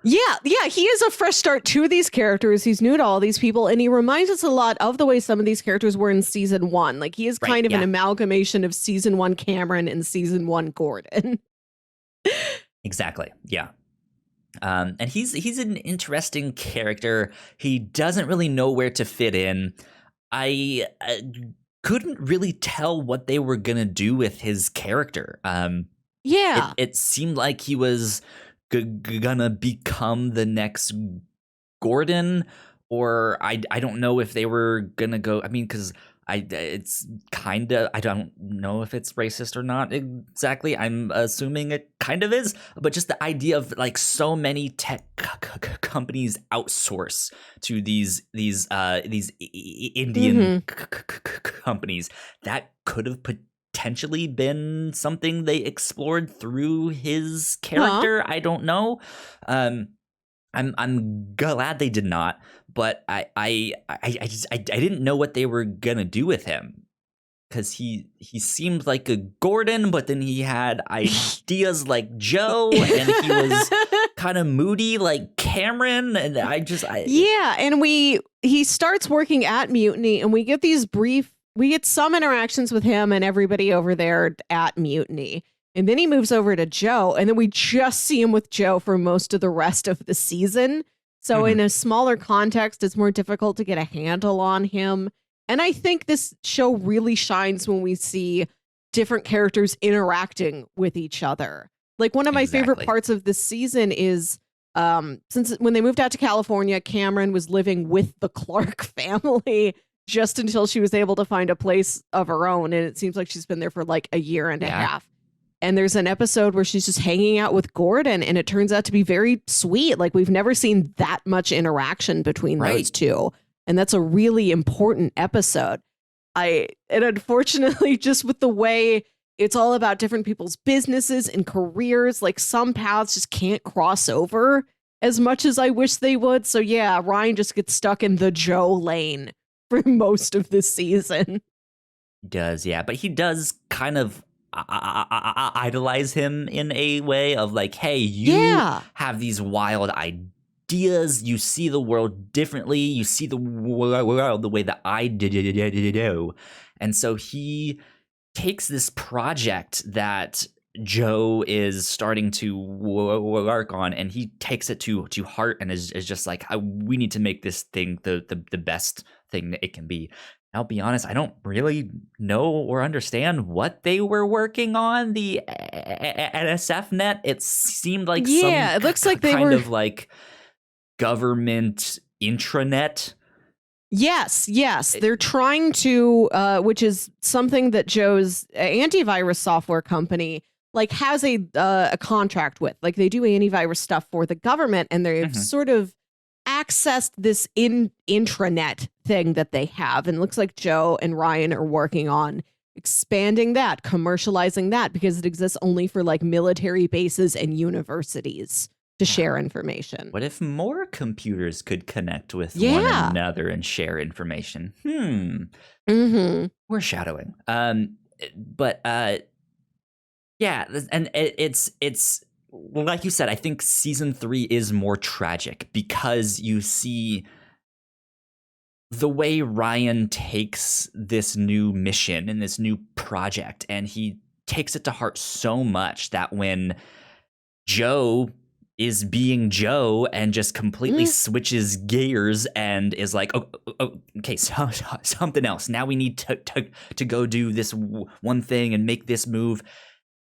Yeah, he is a fresh start to these characters. He's new to all these people, and he reminds us a lot of the way some of these characters were in season 1. Like, he is kind of an amalgamation of season 1 Cameron and season 1 Gordon. Exactly. Yeah. And he's an interesting character. He doesn't really know where to fit in. I couldn't really tell what they were gonna do with his character. It seemed like he was gonna become the next Gordon, or I don't know if they were gonna go. I mean, because it's kind of, I don't know if it's racist or not exactly. I'm assuming it kind of is, but just the idea of like so many tech companies outsource to these Indian companies, that could have potentially been something they explored through his character. I don't know. I'm glad they did not, but I didn't know what they were gonna do with him, because he seemed like a Gordon, but then he had ideas like Joe, and he was kind of moody like Cameron, and and he starts working at Mutiny, and we get some interactions with him and everybody over there at Mutiny. And then he moves over to Joe, and then we just see him with Joe for most of the rest of the season. So in a smaller context, it's more difficult to get a handle on him. And I think this show really shines when we see different characters interacting with each other. Like, one of my favorite parts of this season is since when they moved out to California, Cameron was living with the Clark family just until she was able to find a place of her own. And it seems like she's been there for like a year and a half. And there's an episode where she's just hanging out with Gordon, and it turns out to be very sweet. Like, we've never seen that much interaction between those two. And that's a really important episode. And unfortunately, just with the way it's all about different people's businesses and careers, like some paths just can't cross over as much as I wish they would. So yeah, Ryan just gets stuck in the Joe lane for most of this season. Does, yeah, but he does kind of idolize him in a way of like, hey, you have these wild ideas, you see the world differently, you see the world the way that I do. And so he takes this project that Joe is starting to work on, and he takes it to heart and is just like, we need to make this thing the best thing that it can be. I'll be honest, I don't really know or understand what they were working on. The NSF net, it seemed like it looks like they were of like government intranet. Yes. They're trying to, which is something that Joe's antivirus software company like has a contract with. Like they do antivirus stuff for the government, and they've sort of accessed this intranet thing that they have. And it looks like Joe and Ryan are working on expanding that, commercializing that, because it exists only for like military bases and universities to share information. What if more computers could connect with one another and share information? We're shadowing. But yeah, and it's like you said, I think season 3 is more tragic because you see the way Ryan takes this new mission and this new project, and he takes it to heart so much that when Joe is being Joe and just completely switches gears and is like, okay, so, something else. Now we need to go do this one thing and make this move.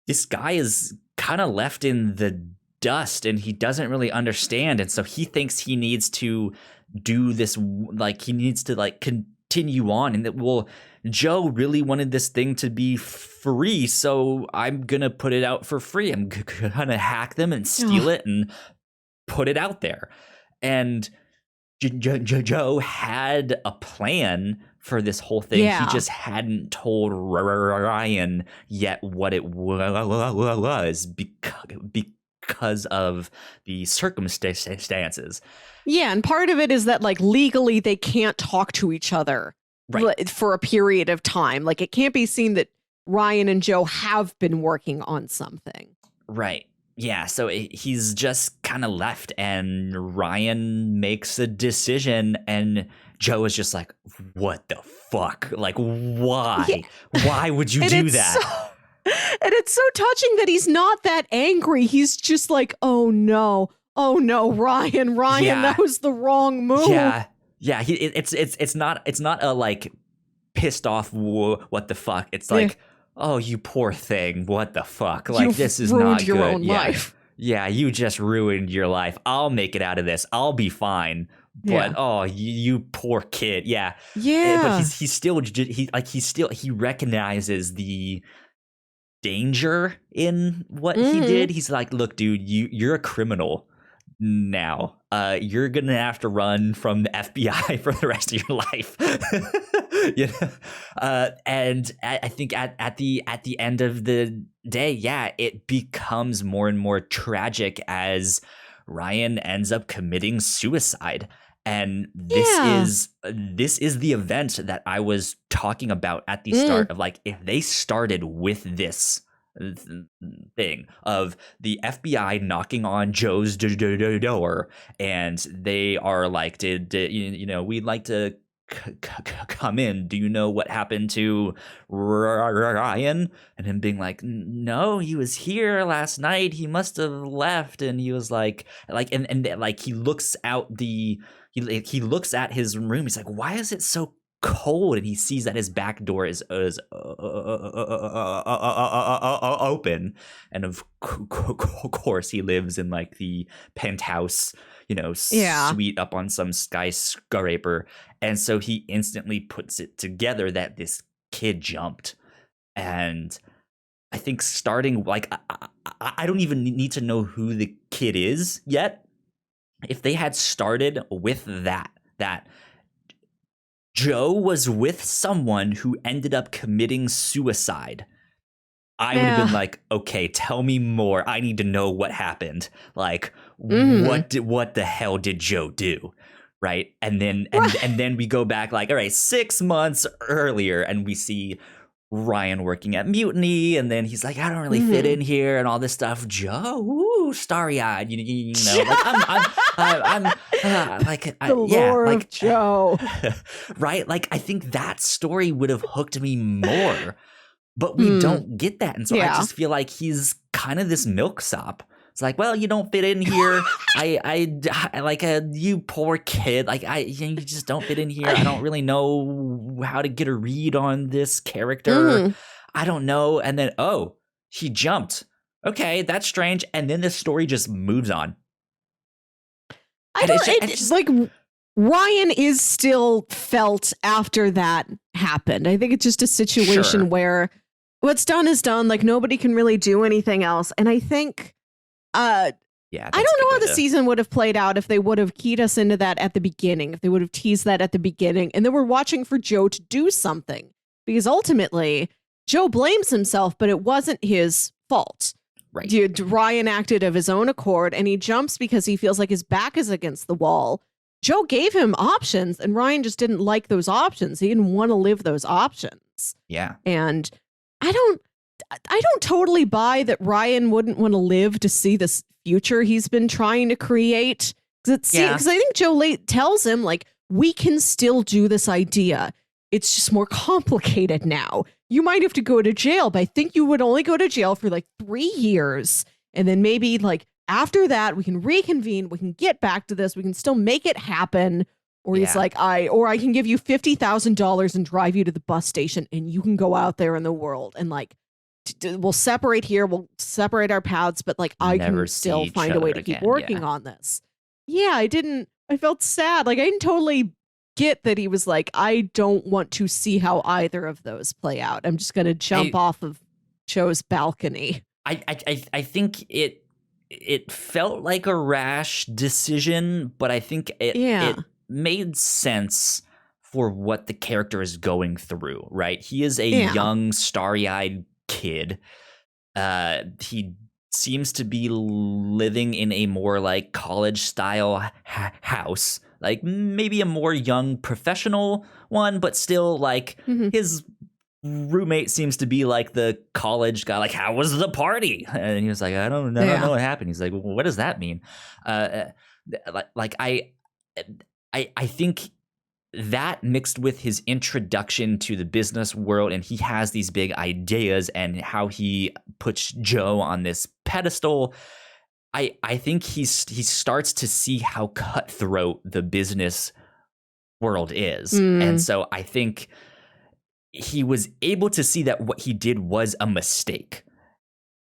This guy is kind of left in the dust and he doesn't really understand. And so he thinks he needs to do this, like he needs to like continue on. And that, well, Joe really wanted this thing to be free, so I'm gonna put it out for free. I'm gonna hack them and steal it and put it out there. And Joe had a plan for this whole thing. He just hadn't told Ryan yet what it was because of the circumstances. Yeah, and part of it is that like legally they can't talk to each other. Right. For a period of time. Like it can't be seen that Ryan and Joe have been working on something. Right. Yeah. So he's just kind of left and Ryan makes a decision and Joe is just like, what the fuck? Like, why? Yeah. Why would you do that? And it's so touching that he's not that angry. He's just like, oh no, Ryan, that was the wrong move. Yeah, it's not a like pissed off what the fuck. It's like, oh, you poor thing, what the fuck? Like this is not your good. Own life. Yeah, you just ruined your life. I'll make it out of this. I'll be fine. But oh, you poor kid. Yeah. But he recognizes the danger in what he did. He's like, look, dude, you're a criminal. Now, you're gonna have to run from the FBI for the rest of your life. And I think at the end of the day, it becomes more and more tragic as Ryan ends up committing suicide. And this is the event that I was talking about at the start of like, if they started with this thing of the FBI knocking on Joe's door and they are like, did we'd like to come in. Do you know what happened to Ryan? And him being like, no, he was here last night. He must have left. And he was like and like he looks out he looks at his room. He's like, why is it so cold? And he sees that his back door is open, and of course he lives in like the penthouse, suite up on some skyscraper, and so he instantly puts it together that this kid jumped. And I think starting like I don't even need to know who the kid is yet. If they had started with that Joe was with someone who ended up committing suicide, I would have been like, okay, tell me more. I need to know what happened. Like, what the hell did Joe do? Right. And then and then we go back like, all right, 6 months earlier, and we see Ryan working at Mutiny, and then he's like, I don't really fit in here and all this stuff. Joe, ooh, starry-eyed, you know, like I'm like, the lore of Joe. Right? Like, I think that story would have hooked me more. But we don't get that. And so I just feel like he's kind of this milksop. It's like, well, you don't fit in here. I like you poor kid. Like you just don't fit in here. I don't really know how to get a read on this character. I don't know. And then, oh, he jumped. Okay, that's strange. And then the story just moves on. It's like Ryan is still felt after that happened. I think it's just a situation where what's done is done. Like, nobody can really do anything else. And I think, I don't know how the season would have played out if they would have keyed us into that at the beginning, if they would have teased that at the beginning. And then we're watching for Joe to do something, because ultimately Joe blames himself, but it wasn't his fault. Right. Ryan acted of his own accord, and he jumps because he feels like his back is against the wall. Joe gave him options, and Ryan just didn't like those options. He didn't want to live those options. Yeah. And I don't totally buy that Ryan wouldn't want to live to see this future he's been trying to create. Because I think Joe tells him, like, we can still do this idea. It's just more complicated now. You might have to go to jail, but I think you would only go to jail for like 3 years. And then maybe like after that, we can reconvene. We can get back to this. We can still make it happen. Or he's like, I can give you $50,000 and drive you to the bus station, and you can go out there in the world, and like, we'll separate here. We'll separate our paths, but like, I can still find a way to keep working on this. Yeah, I felt sad. Like, I didn't totally get that he was like, I don't want to see how either of those play out. I'm just going to jump off of Joe's balcony. I think it felt like a rash decision, but I think it made sense for what the character is going through, right? He is a young, starry-eyed kid. He seems to be living in a more like college-style house, like maybe a more young professional one, but still like his roommate seems to be like the college guy. Like, how was the party? And he was like, I don't know what happened. He's like, well, what does that mean? I think that mixed with his introduction to the business world, and he has these big ideas and how he puts Joe on this pedestal. I think he starts to see how cutthroat the business world is. And so I think he was able to see that what he did was a mistake.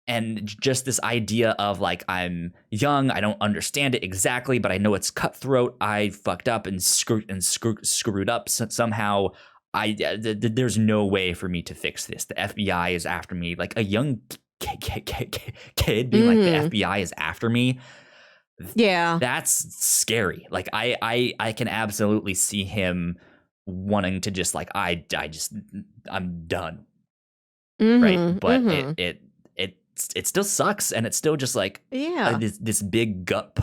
And just this idea of like, I'm young, I don't understand it exactly, but I know it's cutthroat. I fucked up and screwed up somehow. There's no way for me to fix this. The FBI is after me. Like a young kid being like, the FBI is after me. Yeah, that's scary. Like I can absolutely see him wanting to just like, I'm done. Right, but it still sucks, and it's still just like this big gut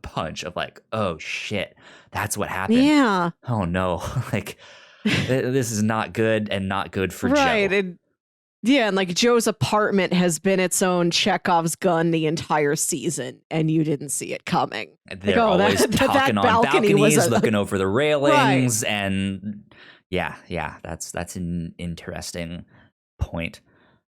punch of like, oh shit, that's what happened. Yeah. Oh no, like this is not good, and not good for Joe. And like Joe's apartment has been its own Chekhov's gun the entire season, and you didn't see it coming. They're always talking on balconies, looking over the railings, and that's an interesting point.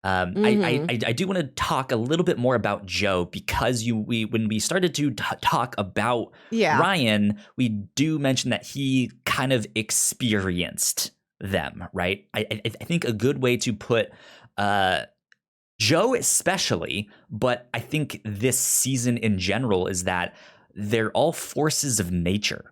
I do want to talk a little bit more about Joe, because when we started to talk about Ryan, we do mention that he kind of experienced them, right? I think a good way to put Joe especially, but I think this season in general, is that they're all forces of nature.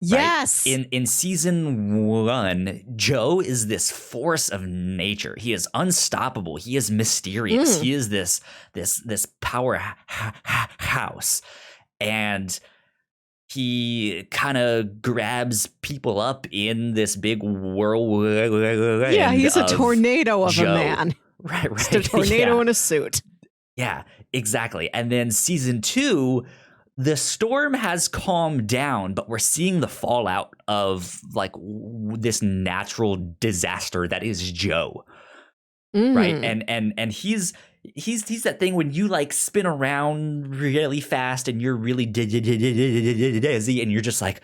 Yes. Right? In season 1, Joe is this force of nature. He is unstoppable. He is mysterious. He is this powerhouse. And he kind of grabs people up in this big whirlwind. Yeah, he's a tornado of Joe. a man. Right. Just a tornado in a suit. Yeah, exactly. And then season 2, the storm has calmed down, but we're seeing the fallout of like this natural disaster that is Joe. Right. And he's that thing when you like spin around really fast and you're really dizzy and you're just like,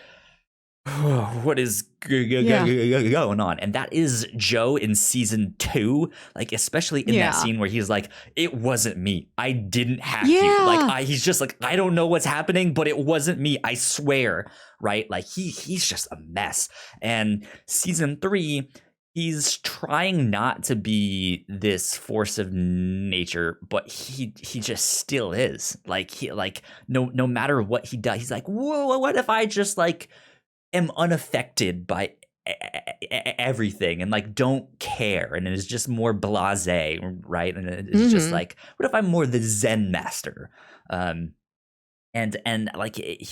oh, what is going on? And that is Joe in season 2, like especially in that scene where he's like, it wasn't me, I didn't hack you. Like he's just like, I don't know what's happening, but it wasn't me, I swear. Right. Like he's just a mess. And season 3, he's trying not to be this force of nature, but he just still is. Like no matter what he does, he's like, whoa, what if I just like am unaffected by everything and like don't care, and it's just more blasé, right? And it's just like, what if I'm more the Zen master? And like it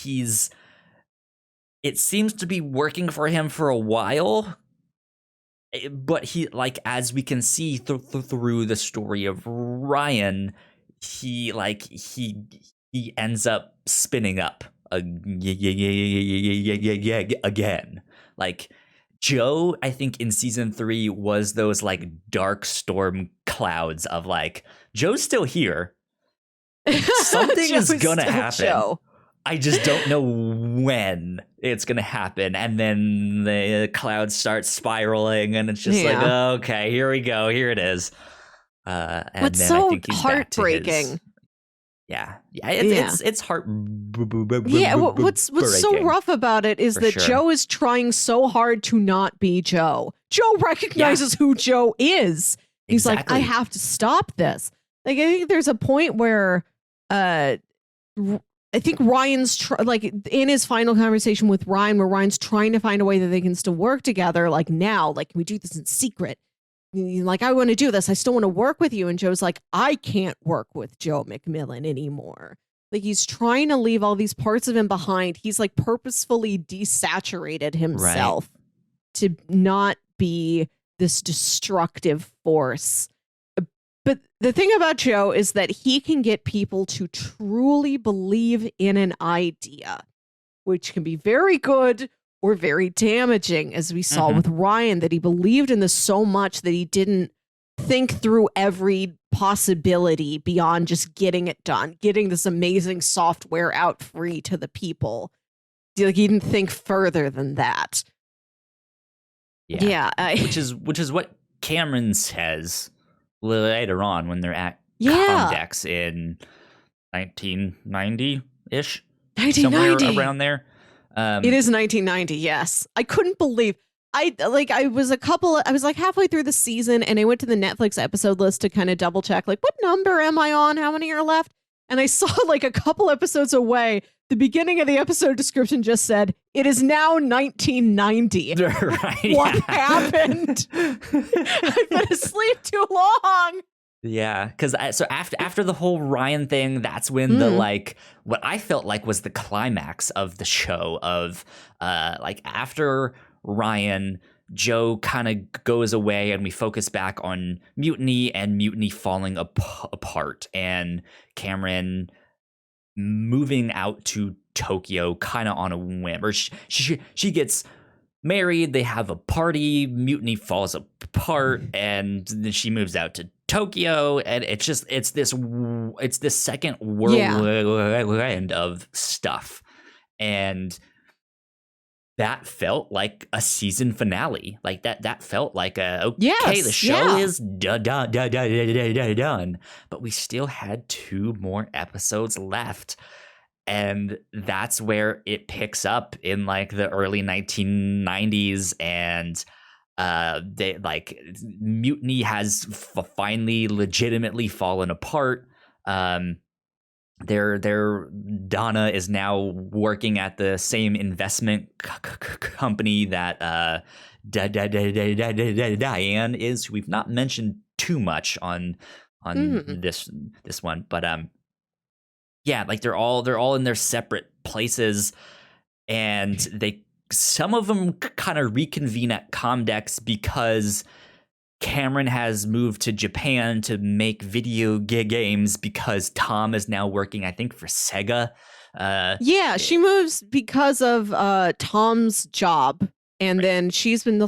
seems to be working for him for a while. But he, like, as we can see through the story of Ryan, he ends up spinning up again. Like Joe, I think in season 3 was those like dark storm clouds of like, Joe's still here. Something is gonna happen. Joe. I just don't know when it's going to happen. And then the clouds start spiraling and it's just like, oh, okay, here we go. Here it is. And what's then so I think he's heartbreaking. It's heartbreaking. Yeah, what's so rough about it is that Joe is trying so hard to not be Joe. Joe recognizes who Joe is. He's like, I have to stop this. Like, I think there's a point where I think Ryan's like in his final conversation with Ryan, where Ryan's trying to find a way that they can still work together. Like now, like, can we do this in secret? Like, I want to do this. I still want to work with you. And Joe's like, I can't work with Joe McMillan anymore. Like, he's trying to leave all these parts of him behind. He's like purposefully desaturated himself to not be this destructive force. But the thing about Joe is that he can get people to truly believe in an idea, which can be very good or very damaging, as we saw with Ryan, that he believed in this so much that he didn't think through every possibility beyond just getting it done, getting this amazing software out free to the people. Like, he didn't think further than that. Which is what Cameron says later on when they're at Comdex in 1990-ish, 1990, somewhere around there. It is 1990. Yes, I couldn't believe. I was like halfway through the season, and I went to the Netflix episode list to kind of double check, like, what number am I on? How many are left? And I saw like a couple episodes away, the beginning of the episode description just said, it is now 1990. Right, what happened? I've been asleep too long. Yeah, because so after the whole Ryan thing, that's when the like what I felt like was the climax of the show of like after Ryan, Joe kind of goes away and we focus back on Mutiny and Mutiny falling apart and Cameron moving out to Tokyo kind of on a whim, or she gets married, they have a party, Mutiny falls apart, and then she moves out to Tokyo, and it's this second whirlwind of stuff, and that felt like a season finale. Like that felt like the show is done, but we still had 2 more episodes left. And that's where it picks up in like the early 1990s, and they like Mutiny has finally legitimately fallen apart. Their Donna is now working at the same investment company that Diane is. We've not mentioned too much on this one, but yeah, like they're all in their separate places, and some of them kind of reconvene at Comdex because Cameron has moved to Japan to make video games because Tom is now working, I think, for Sega. Yeah, she moves because of Tom's job. And then she's been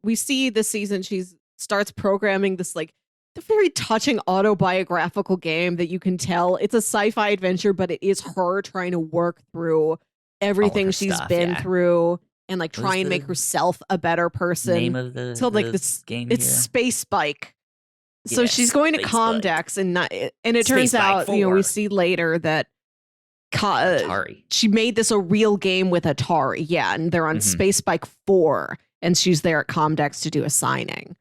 we see this season, she starts programming this like the very touching autobiographical game that you can tell it's a sci-fi adventure, but it is her trying to work through everything she's been through and like try and make herself a better person. Name of the this game it's here? Space Spike. So Yes, she's going to Space Comdex and it turns out, we see later that Atari. She made this a real game with Atari. Yeah, and they're on Space Spike 4 and she's there at Comdex to do a signing.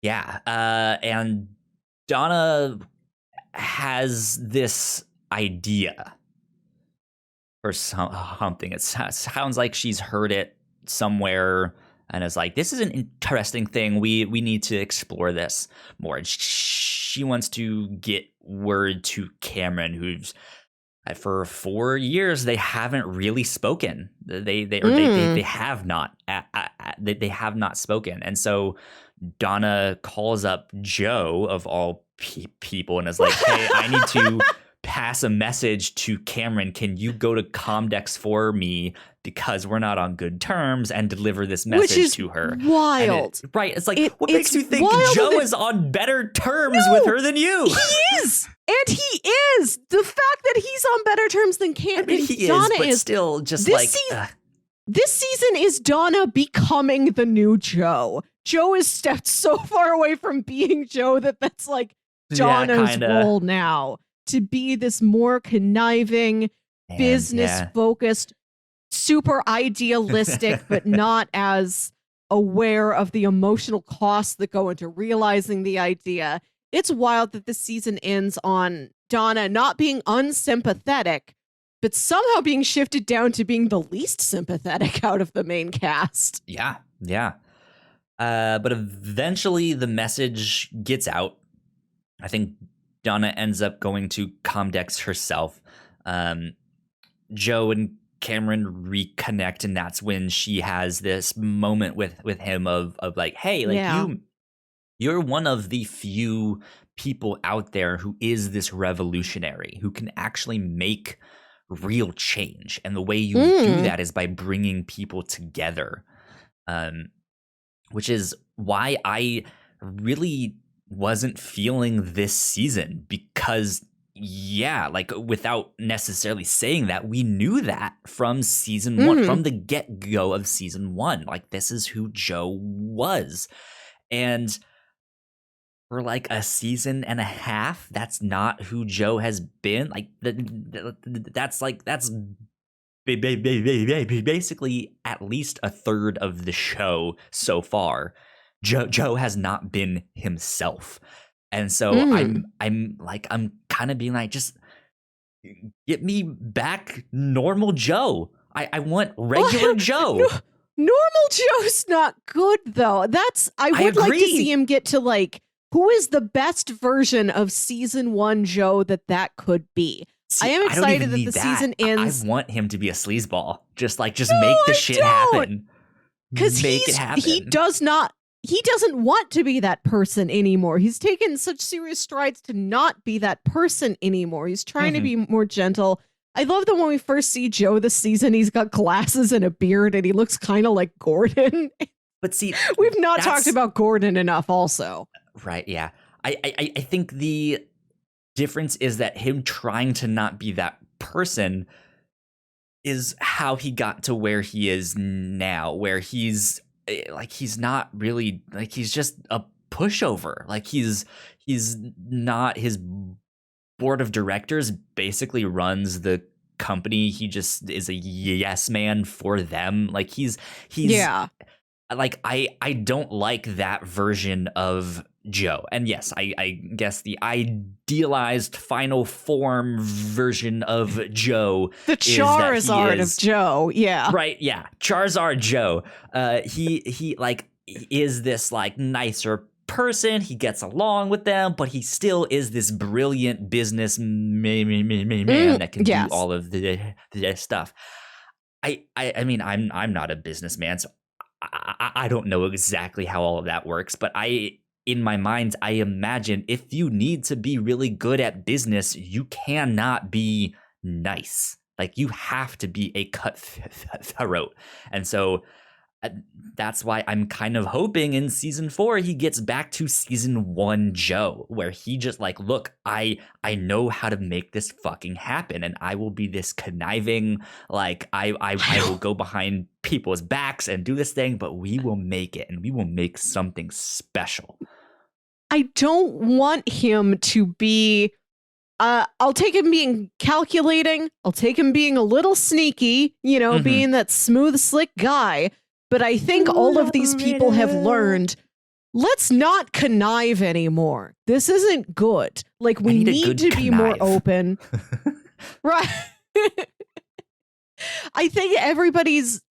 Yeah, and Donna has this idea or something. It sounds like she's heard it somewhere and is like, this is an interesting thing. We need to explore this more. And she wants to get word to Cameron, who's for 4 years they haven't really spoken. They have not. They have not spoken, and so Donna calls up Joe of all people and is like, "Hey, I need to pass a message to Cameron. Can you go to Comdex for me because we're not on good terms and deliver this message to her?" Wild, right? It's like, what makes you think Joe is on better terms with her than you? He is, and he is. The fact that he's on better terms than Cameron, Donna but still, just this season is Donna becoming the new Joe. Joe has stepped so far away from being Joe that's like Donna's role now. To be this more conniving, business-focused, super idealistic, but not as aware of the emotional costs that go into realizing the idea. It's wild that this season ends on Donna not being unsympathetic, but somehow being shifted down to being the least sympathetic out of the main cast. Yeah. But eventually the message gets out. I think Donna ends up going to Comdex herself. Joe and Cameron reconnect, and that's when she has this moment with him of like, hey, like you're one of the few people out there who is this revolutionary, who can actually make real change. And the way you do that is by bringing people together. Which is why I really wasn't feeling this season, because like without necessarily saying that, we knew that from season 1, from the get-go of season 1. Like, this is who Joe was. And for like a season and a half, that's not who Joe has been. Like, that's basically at least a third of the show so far. Joe has not been himself. And so I'm kind of being like, just get me back normal Joe. I want regular Joe. Normal Joe's not good though. I would like to see him get to like, who is the best version of season 1 Joe that could be. See, I am excited that the season ends. I want him to be a sleazeball. Just make the shit happen. Because he doesn't want to be that person anymore. He's taken such serious strides to not be that person anymore. He's trying to be more gentle. I love that when we first see Joe this season, he's got glasses and a beard and he looks kind of like Gordon. But see, we've not talked about Gordon enough also. Right, yeah. I think the difference is that him trying to not be that person is how he got to where he is now, where he's not really, like, he's just a pushover. Like, he's not, his board of directors basically runs the company. He just is a yes man for them. Like, he's like, I don't like that version of Joe. And yes, I guess the idealized final form version of Joe, the Charizard of Joe, right, Charizard Joe. He like is this like nicer person. He gets along with them, but he still is this brilliant business man that can do all of this stuff. I mean, I'm not a businessman, so I don't know exactly how all of that works, but in my mind, I imagine if you need to be really good at business, you cannot be nice. Like, you have to be a cutthroat. And so uh, that's why I'm kind of hoping in season 4 he gets back to season 1 Joe, where he just like, look, I know how to make this fucking happen, and I will be this conniving, like I will go behind people's backs and do this thing, but we will make it, and we will make something special. I don't want him to be I'll take him being calculating. I'll take him being a little sneaky, being that smooth, slick guy. But I think all of these people have learned, let's not connive anymore. This isn't good. Like, we need to be more open. Right. I think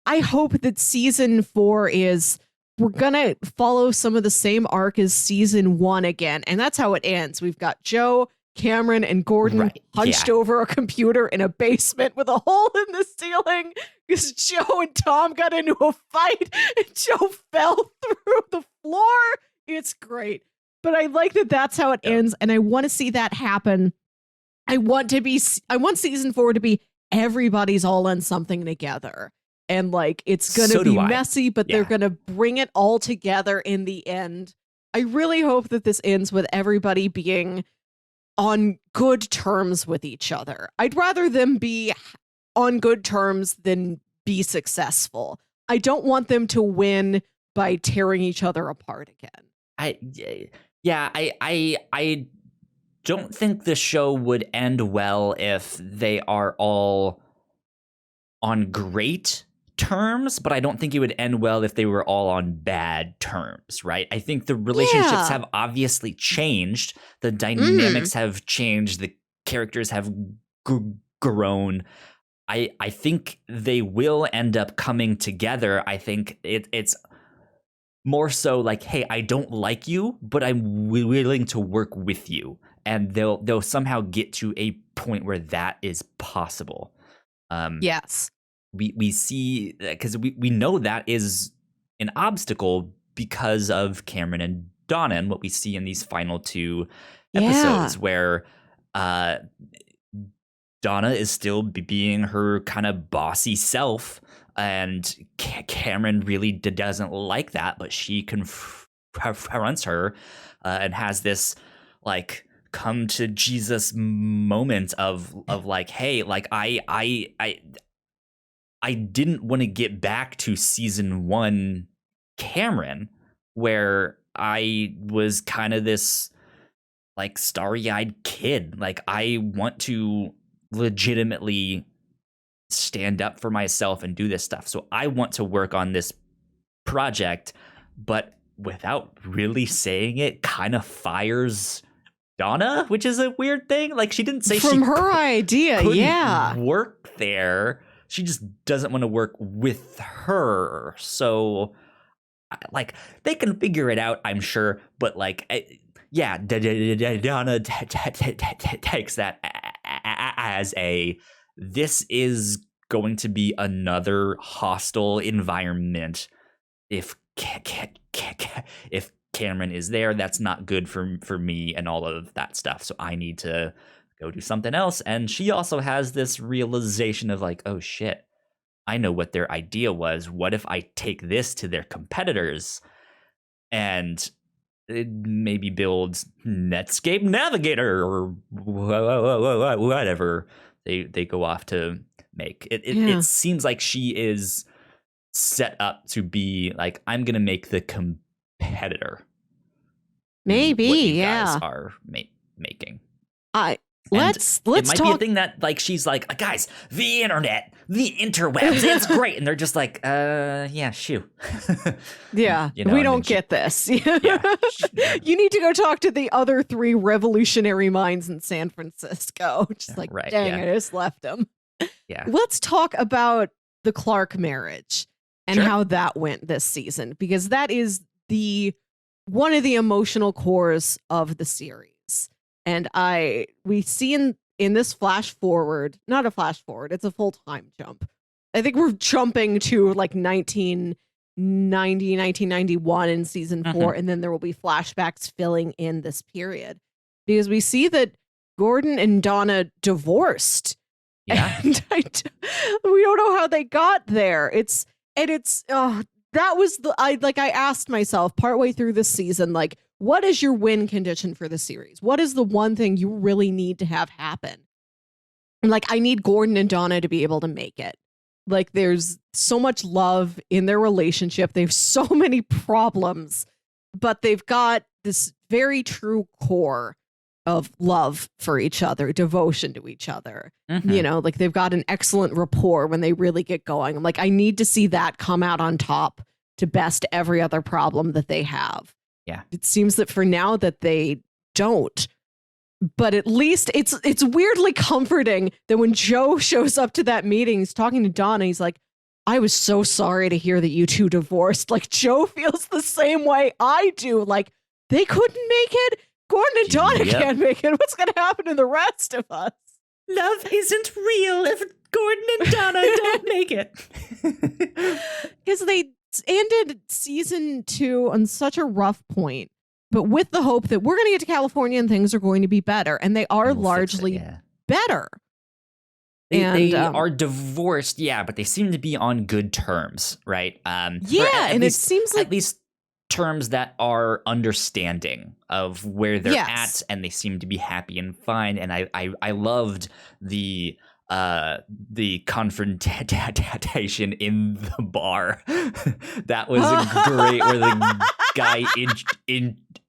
I hope that season 4 is, we're going to follow some of the same arc as season 1 again. And that's how it ends. We've got Joe, Cameron, and Gordon hunched over a computer in a basement with a hole in the ceiling because Joe and Tom got into a fight and Joe fell through the floor. It's great. But I like that that's how it ends, and I want to see that happen. I want season 4 to be everybody's all on something together. And like, it's going to be messy, but they're going to bring it all together in the end. I really hope that this ends with everybody being on good terms with each other. I'd rather them be on good terms than be successful. I don't want them to win by tearing each other apart again. I don't think the show would end well if they are all on great terms, but I don't think it would end well if they were all on bad terms, right? I think the relationships have obviously changed. The dynamics have changed. The characters have grown. I think they will end up coming together. I think it's more so like, hey, I don't like you, but I'm willing to work with you. And they'll somehow get to a point where that is possible. Yes. We see, because we know that is an obstacle because of Cameron and Donna, and what we see in these final 2 episodes where Donna is still being her kind of bossy self, and Cameron really doesn't like that, but she confronts her and has this like come to Jesus moment of like, hey, like I didn't want to get back to season 1 Cameron, where I was kind of this like starry-eyed kid. Like, I want to legitimately stand up for myself and do this stuff. So I want to work on this project, but without really saying it, kind of fires Donna, which is a weird thing. Like, she didn't say from her idea, work there. She just doesn't want to work with her. So, like, they can figure it out, I'm sure. But, like, Donna takes that as this is going to be another hostile environment. If Cameron is there, that's not good for me and all of that stuff. So I need to go do something else. And she also has this realization of like, oh shit, I know what their idea was. What if I take this to their competitors and maybe build Netscape Navigator or whatever they go off to make. It seems like she is set up to be like, I'm gonna make the competitor. Maybe, what you guys are making. Let's it might talk. be a thing that like she's like, guys, the internet, the interwebs, it's great, and they're just like, yeah, shoo. Yeah, we don't get this. Yeah. You need to go talk to the other 3 revolutionary minds in San Francisco. Just like, dang, I just left them. Yeah. Let's talk about the Clark marriage and how that went this season, because that is one of the emotional cores of the series. And we see in this flash forward, not a flash forward, it's a full time jump. I think we're jumping to like 1991 in season 4, and then there will be flashbacks filling in this period because we see that Gordon and Donna divorced. Yeah. And we don't know how they got there. That was I asked myself partway through this season, like, what is your win condition for the series? What is the one thing you really need to have happen? And like, I need Gordon and Donna to be able to make it. Like, there's so much love in their relationship. They have so many problems, but they've got this very true core of love for each other, devotion to each other. You know, like they've got an excellent rapport when they really get going. I'm like, I need to see that come out on top to best every other problem that they have. Yeah. It seems that for now that they don't. But at least it's weirdly comforting that when Joe shows up to that meeting, he's talking to Donna, he's like, I was so sorry to hear that you two divorced. Like, Joe feels the same way I do. Like, they couldn't make it. Gordon and Donna can't make it. What's going to happen to the rest of us? Love isn't real if Gordon and Donna don't make it. Because they ended season 2 on such a rough point, but with the hope that we're going to get to California and things are going to be better. And they are largely better. They are divorced, but they seem to be on good terms, right? And it seems like at least terms that are understanding of where they're at, and they seem to be happy and fine. And I loved the confrontation in the bar. That was great, where the guy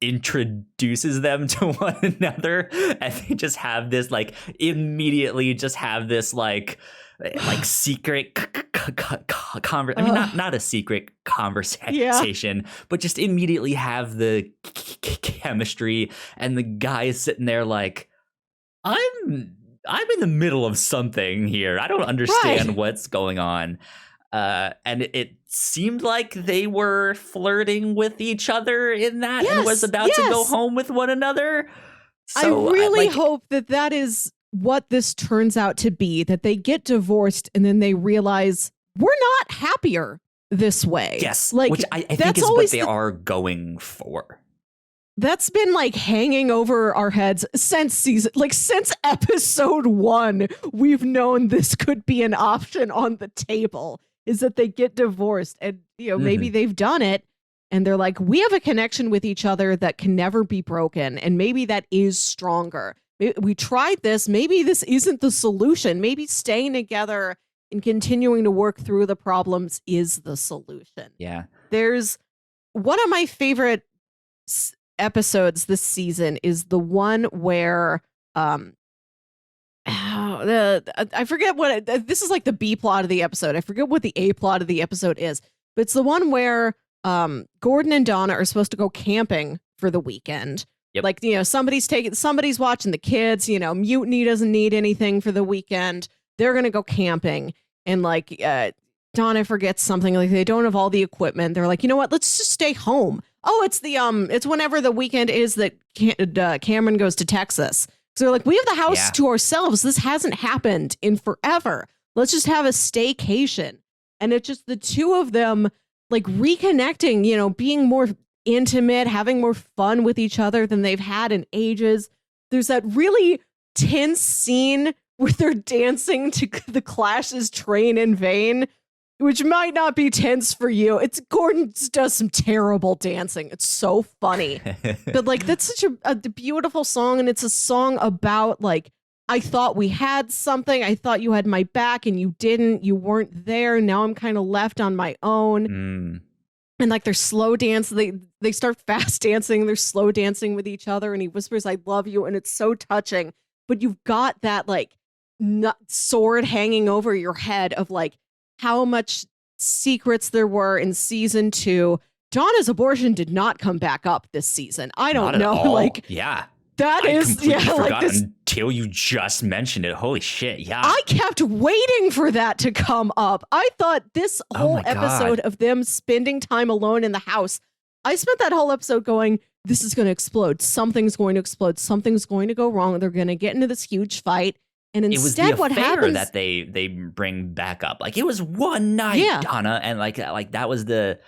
introduces them to one another, and they just have this immediately secret I mean, not a secret conversation, but just immediately have the chemistry, and the guy is sitting there like, I'm in the middle of something here. I don't understand what's going on. And it seemed like they were flirting with each other in that, and was about to go home with one another. So I really hope that is what this turns out to be, that they get divorced and then they realize we're not happier this way. Yes, which I think is what they are going for. That's been hanging over our heads since episode 1. We've known this could be an option on the table, is that they get divorced, and maybe they've done it and they're like, we have a connection with each other that can never be broken, and maybe that is stronger. We tried this. Maybe this isn't the solution. Maybe staying together and continuing to work through the problems is the solution. Yeah. There's one of my favorite episodes this season is the one where I forget what this is, like the B plot of the episode. I forget what the A plot of the episode is, but it's the one where Gordon and Donna are supposed to go camping for the weekend. Yep. Like, somebody's watching the kids, Mutiny doesn't need anything for the weekend. They're going to go camping, and Donna forgets something, like they don't have all the equipment. They're like, you know what? Let's just stay home. Oh, it's it's whenever the weekend is that Cameron goes to Texas. So they're like, we have the house to ourselves. This hasn't happened in forever. Let's just have a staycation. And it's just the two of them reconnecting, being more intimate, having more fun with each other than they've had in ages. There's that really tense scene where they're dancing to the Clash's Train in Vain, which might not be tense for you. Gordon does some terrible dancing. It's so funny. But that's such a beautiful song. And it's a song about I thought we had something. I thought you had my back and you didn't. You weren't there. Now I'm kind of left on my own. And they're slow dance. They start fast dancing. They're slow dancing with each other. And he whispers, I love you. And it's so touching. But you've got that sword hanging over your head of how much secrets there were in season 2. Donna's abortion did not come back up this season. I don't know. That is, forgot until you just mentioned it. Holy shit, yeah. I kept waiting for that to come up. I thought this whole episode of them spending time alone in the house, I spent that whole episode going, this is going to explode. Something's going to explode. Something's going to go wrong. They're going to get into this huge fight. And it was the instead, what affair happens that they bring back up. Like, it was one night, Yeah. Donna, and like that was the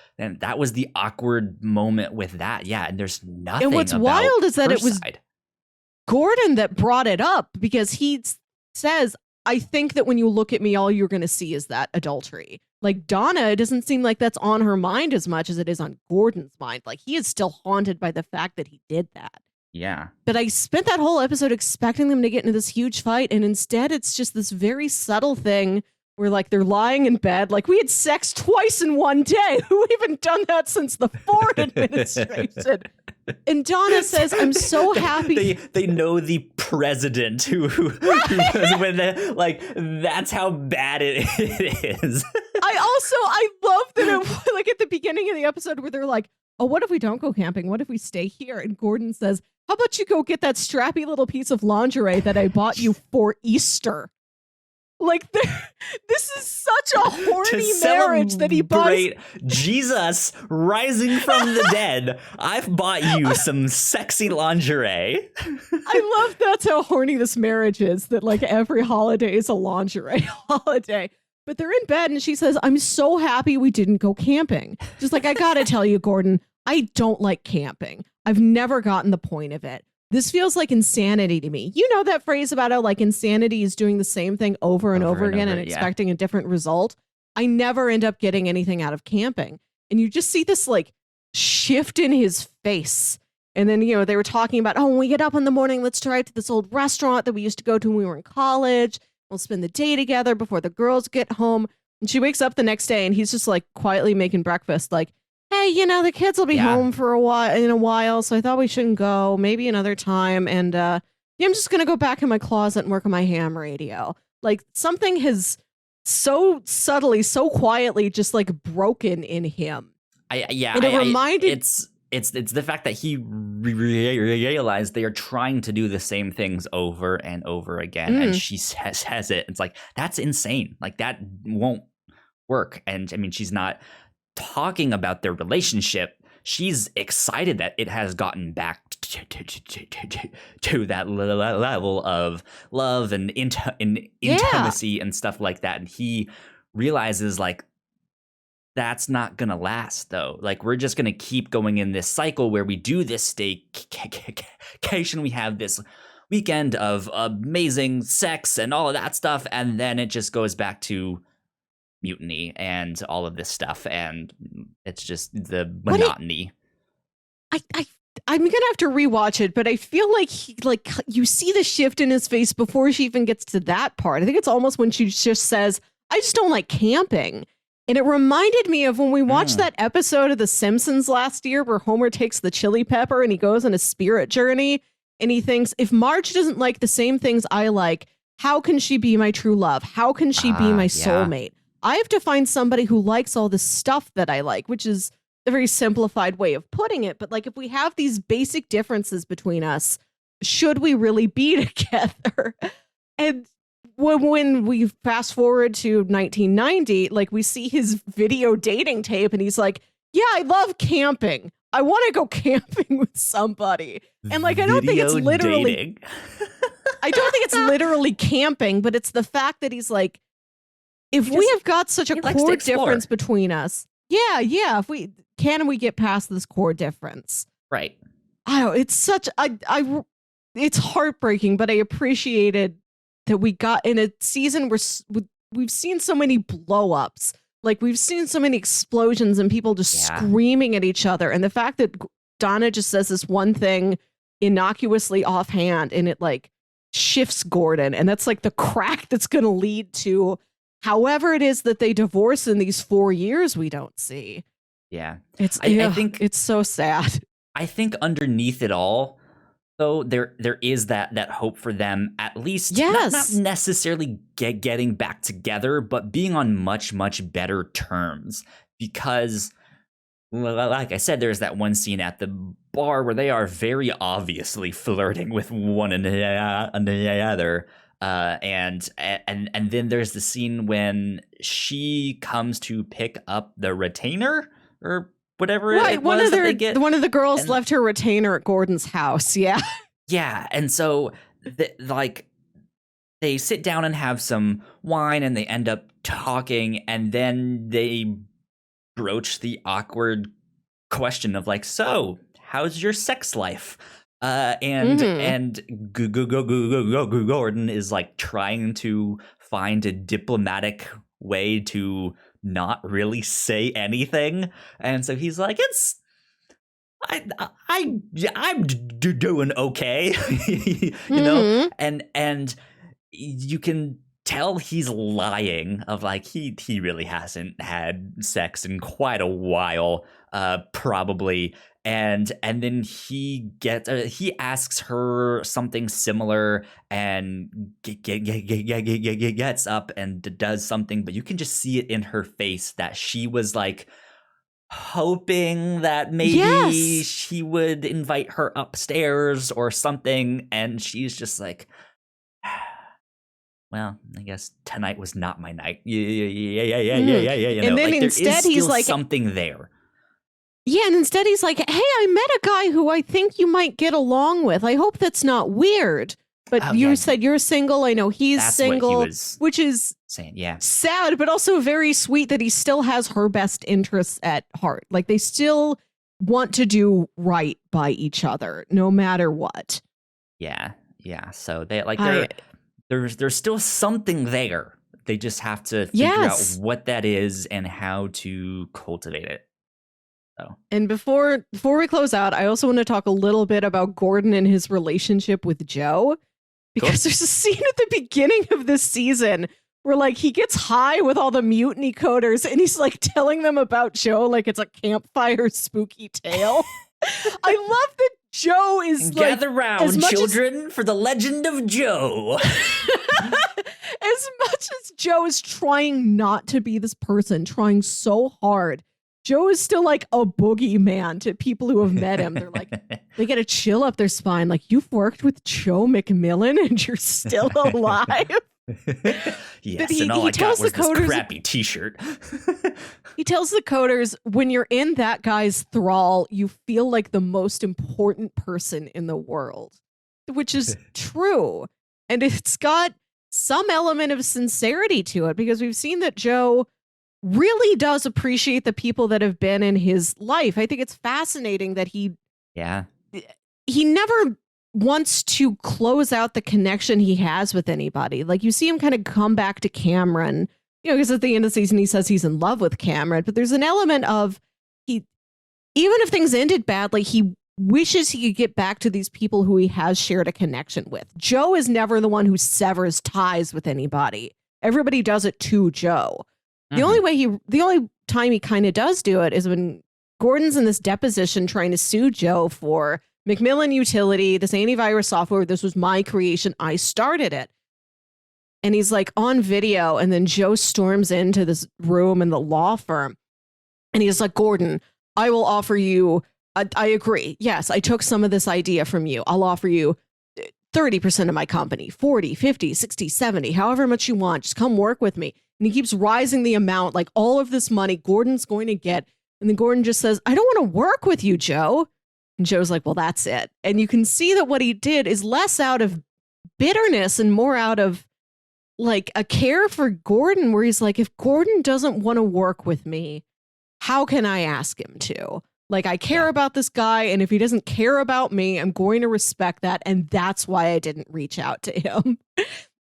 awkward moment with that. Yeah, and there's nothing. And what's about wild is that her it was side. Gordon that brought it up, because he says, I think that when you look at me, all you're going to see is that adultery. Like, Donna, it doesn't seem like that's on her mind as much as it is on Gordon's mind. Like, he is still haunted by the fact that he did that. Yeah. But I spent that whole episode expecting them to get into this huge fight, and instead it's just this very subtle thing where, like, they're lying in bed. Like, we had sex twice in one day. Who haven't done that since the Ford administration? And Donna says, I'm so happy. They know the president who when they, like, that's how bad it is. I love that it, like, at the beginning of the episode where they're like, oh, what if we don't go camping? What if we stay here? And Gordon says, how about you go get that strappy little piece of lingerie that I bought you for Easter? Like, this is such a horny marriage that he buys. Jesus rising from the dead. I've bought you some sexy lingerie. I love that's how horny this marriage is, that like every holiday is a lingerie holiday. But they're in bed and she says, I'm so happy we didn't go camping. Just like, I gotta tell you, Gordon, I don't like camping. I've never gotten the point of it. This feels like insanity to me. You know that phrase about how like insanity is doing the same thing over and over again and expecting a different result? I never end up getting anything out of camping. And you just see this like shift in his face. And then, you know, they were talking about, oh, when we get up in the morning, let's drive to this old restaurant that we used to go to when we were in college. We'll spend the day together before the girls get home. And she wakes up the next day and he's just like quietly making breakfast, like, hey, you know, the kids will be home for a while, so I thought we shouldn't go. Maybe another time. And I'm just going to go back in my closet and work on my ham radio. Like, something has so subtly, so quietly just like broken in him. It's the fact that he realized they are trying to do the same things over and over again. And she says it. It's like, that's insane. Like, that won't work. And I mean, she's not talking about their relationship. She's excited that it has gotten back to that level of love and intimacy and stuff like that. And he realizes, like, that's not gonna last, though. Like, we're just gonna keep going in this cycle where we do this staycation, we have this weekend of amazing sex and all of that stuff, and then it just goes back to mutiny and all of this stuff, and it's just the monotony. I'm gonna have to rewatch it, but I feel like you see the shift in his face before she even gets to that part. I think it's almost when she just says, I just don't like camping. And it reminded me of when we watched that episode of The Simpsons last year where Homer takes the chili pepper and he goes on a spirit journey and he thinks, if Marge doesn't like the same things I like, how can she be my true love? How can she be my soulmate? I have to find somebody who likes all the stuff that I like, which is a very simplified way of putting it. But like, if we have these basic differences between us, should we really be together? And when we fast forward to 1990, like, we see his video dating tape and he's like, yeah, I love camping. I want to go camping with somebody. And like, I don't think it's literally, I don't think it's literally camping, but it's the fact that he's like, if we have got such a core difference between us, if we get past this core difference, right? I don't. It's such it's heartbreaking, but I appreciated that we got in a season where we've seen so many blow-ups, like we've seen so many explosions and people just screaming at each other, and the fact that Donna just says this one thing innocuously offhand, and it like shifts Gordon, and that's like the crack that's going to lead to however it is that they divorce in these 4 years we don't see. Yeah. I think it's so sad. I think underneath it all, though, there is that hope for them, at least not necessarily getting back together, but being on much, much better terms. Because, like I said, there's that one scene at the bar where they are very obviously flirting with one another. And then there's the scene when she comes to pick up the retainer or whatever it was that they get. One of the girls left her retainer at Gordon's house. Yeah. Yeah. And so like they sit down and have some wine, and they end up talking, and then they broach the awkward question of like, so how's your sex life? And Gordon is like trying to find a diplomatic way to not really say anything, and so he's like, I'm doing okay, know, and you can tell he's lying of like he really hasn't had sex in quite a while, probably, and then he asks her something similar and gets up and does something, but you can just see it in her face that she was like hoping that maybe she would invite her upstairs or something, and she's just like, well, I guess tonight was not my night. Yeah. And then like, instead he's like something there. Yeah, and instead he's like, hey, I met a guy who I think you might get along with. I hope that's not weird. But you said you're single. I know he's single, which is saying, yeah, sad, but also very sweet that he still has her best interests at heart. Like they still want to do right by each other, no matter what. Yeah. So they like there's still something there. They just have to figure out what that is and how to cultivate it. So. And before we close out, I also want to talk a little bit about Gordon and his relationship with Joe. Because there's a scene at the beginning of this season where like he gets high with all the mutiny coders and he's like telling them about Joe like it's a campfire spooky tale. I love that Joe is like, gather round, children, for the legend of Joe. As much as Joe is trying not to be this person, trying so hard, Joe is still like a boogeyman to people who have met him. They're like, they get a chill up their spine. Like, you've worked with Joe McMillan and you're still alive. Yes, and all I got was this crappy t-shirt. He tells the coders, when you're in that guy's thrall, you feel like the most important person in the world, which is true. And it's got some element of sincerity to it because we've seen that Joe really does appreciate the people that have been in his life. I think it's fascinating that he never wants to close out the connection he has with anybody. Like you see him kind of come back to Cameron, because at the end of the season he says he's in love with Cameron, but there's an element of even if things ended badly, he wishes he could get back to these people who he has shared a connection with. Joe is never the one who severs ties with anybody. Everybody does it to Joe. The only time he kind of does do it is when Gordon's in this deposition trying to sue Joe for Macmillan Utility, this antivirus software. This was my creation. I started it. And he's like on video. And then Joe storms into this room in the law firm. And he's like, Gordon, I will offer you. I agree. Yes, I took some of this idea from you. I'll offer you 30% of my company, 40, 50, 60, 70, however much you want. Just come work with me. And he keeps rising the amount, like all of this money Gordon's going to get. And then Gordon just says, I don't want to work with you, Joe. And Joe's like, well, that's it. And you can see that what he did is less out of bitterness and more out of like a care for Gordon, where he's like, if Gordon doesn't want to work with me, how can I ask him to? Like, I care about this guy. And if he doesn't care about me, I'm going to respect that. And that's why I didn't reach out to him.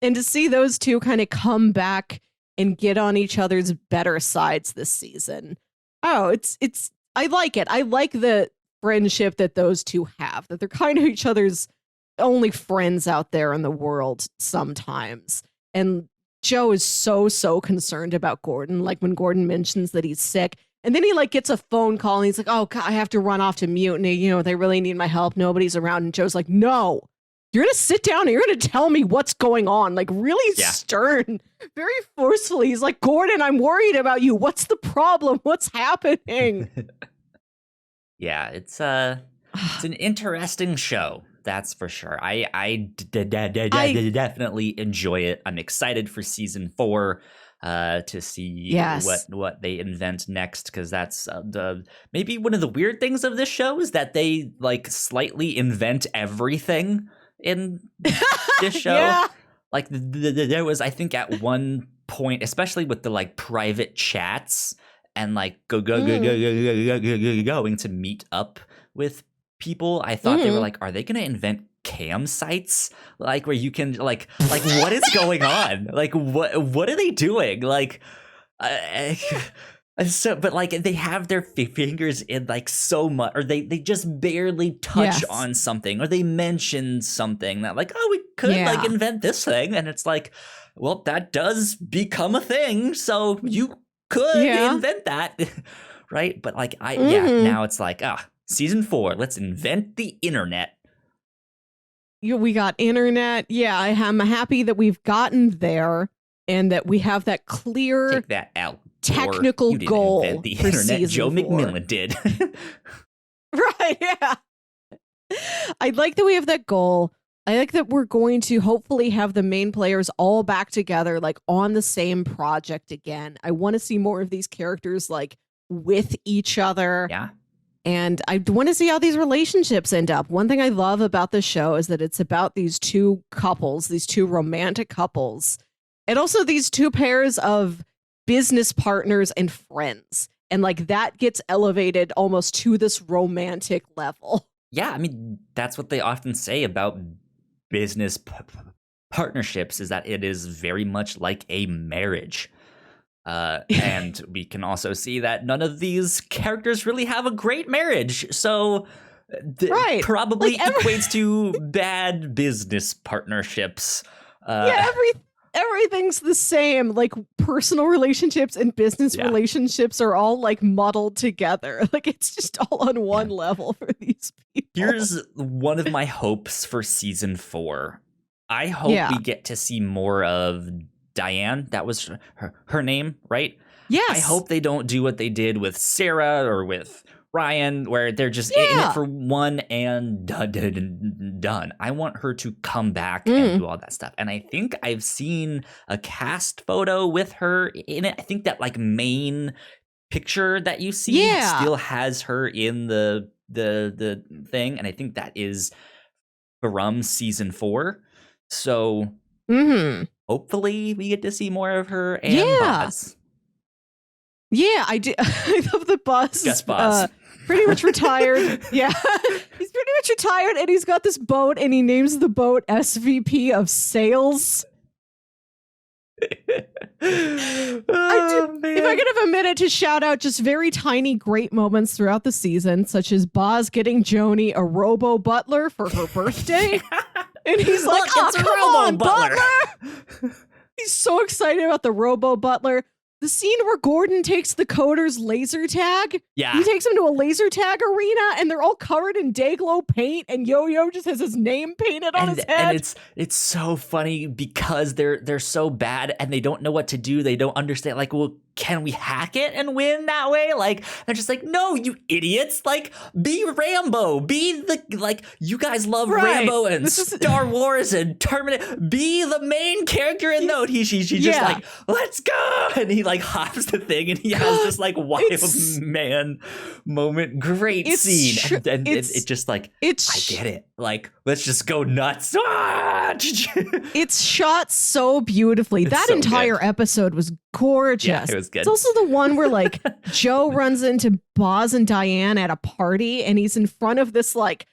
And to see those two kind of come back and get on each other's better sides this season. Oh, I like it. I like the friendship that those two have, that they're kind of each other's only friends out there in the world sometimes. And Joe is so concerned about Gordon. Like when Gordon mentions that he's sick, and then he like gets a phone call and he's like, oh God, I have to run off to Mutiny. They really need my help. Nobody's around. And Joe's like, no. You're going to sit down and you're going to tell me what's going on. Like really stern, very forcefully. He's like, Gordon, I'm worried about you. What's the problem? What's happening? Yeah, it's an interesting show. That's for sure. I definitely enjoy it. I'm excited for season 4 to see what they invent next, because that's maybe one of the weird things of this show is that they like slightly invent everything in this show. Like there was, I think, at one point, especially with the like private chats and like going to meet up with people, I thought they were like, are they going to invent cam sites, like where you can like what is going on? Like what are they doing? Like so, but like they have their fingers in like so much, or they just barely touch on something, or they mention something that like, oh, we could like invent this thing, and it's like, well, that does become a thing, so you could invent that, right? But like now it's like, season 4, let's invent the internet. We got internet. Yeah, I'm happy that we've gotten there and that we have that clear Take that out. technical you didn't goal invent the for internet. Joe 4. McMillan did. Right, yeah. I like that we have that goal. I like that we're going to hopefully have the main players all back together, like on the same project again. I want to see more of these characters like with each other. Yeah. And I want to see how these relationships end up. One thing I love about the show is that it's about these two couples, these two romantic couples, and also these two pairs of business partners and friends. And like that gets elevated almost to this romantic level. Yeah, I mean, that's what they often say about business partnerships, is that it is very much like a marriage. And we can also see that none of these characters really have a great marriage. So probably like equates to bad business partnerships. Everything's the same. Like personal relationships and business relationships are all like muddled together. Like it's just all on one level for these people. Here's one of my hopes for season 4. I hope we get to see more of Diane. That was her name, right? Yes. I hope they don't do what they did with Sarah or with Ryan, where they're just in it for one and done. I want her to come back and do all that stuff. And I think I've seen a cast photo with her in it. I think that like main picture that you see still has her in the thing, and I think that is from season 4. So hopefully we get to see more of her and Boz. Yeah, I do. I love that Boz is pretty much retired. Yeah, he's pretty much retired, and he's got this boat, and he names the boat SVP of Sales. If I could have a minute to shout out just very tiny great moments throughout the season, such as Boz getting Joni a robo butler for her birthday. And he's like, it's a robo butler. He's so excited about the robo butler. The scene where Gordon takes the coders laser tag. Yeah. He takes them to a laser tag arena and they're all covered in Dayglow paint and Yo-Yo just has his name painted on his head. And it's so funny because they're so bad and they don't know what to do. They don't understand, like, well, can we hack it and win that way? Like, they're just like, no, you idiots. Like, be Rambo. Be the, like, you guys love Rambo and Star Wars and Terminator. Be the main character in those. She just like, let's go. And he like hops the thing and he has this like wild man moment. Great scene. And it just like, I get it. Like, let's just go nuts. It's shot so beautifully. That so entire episode was gorgeous. Yeah, it was good. It's also the one where like Joe runs into Boz and Diane at a party and he's in front of this like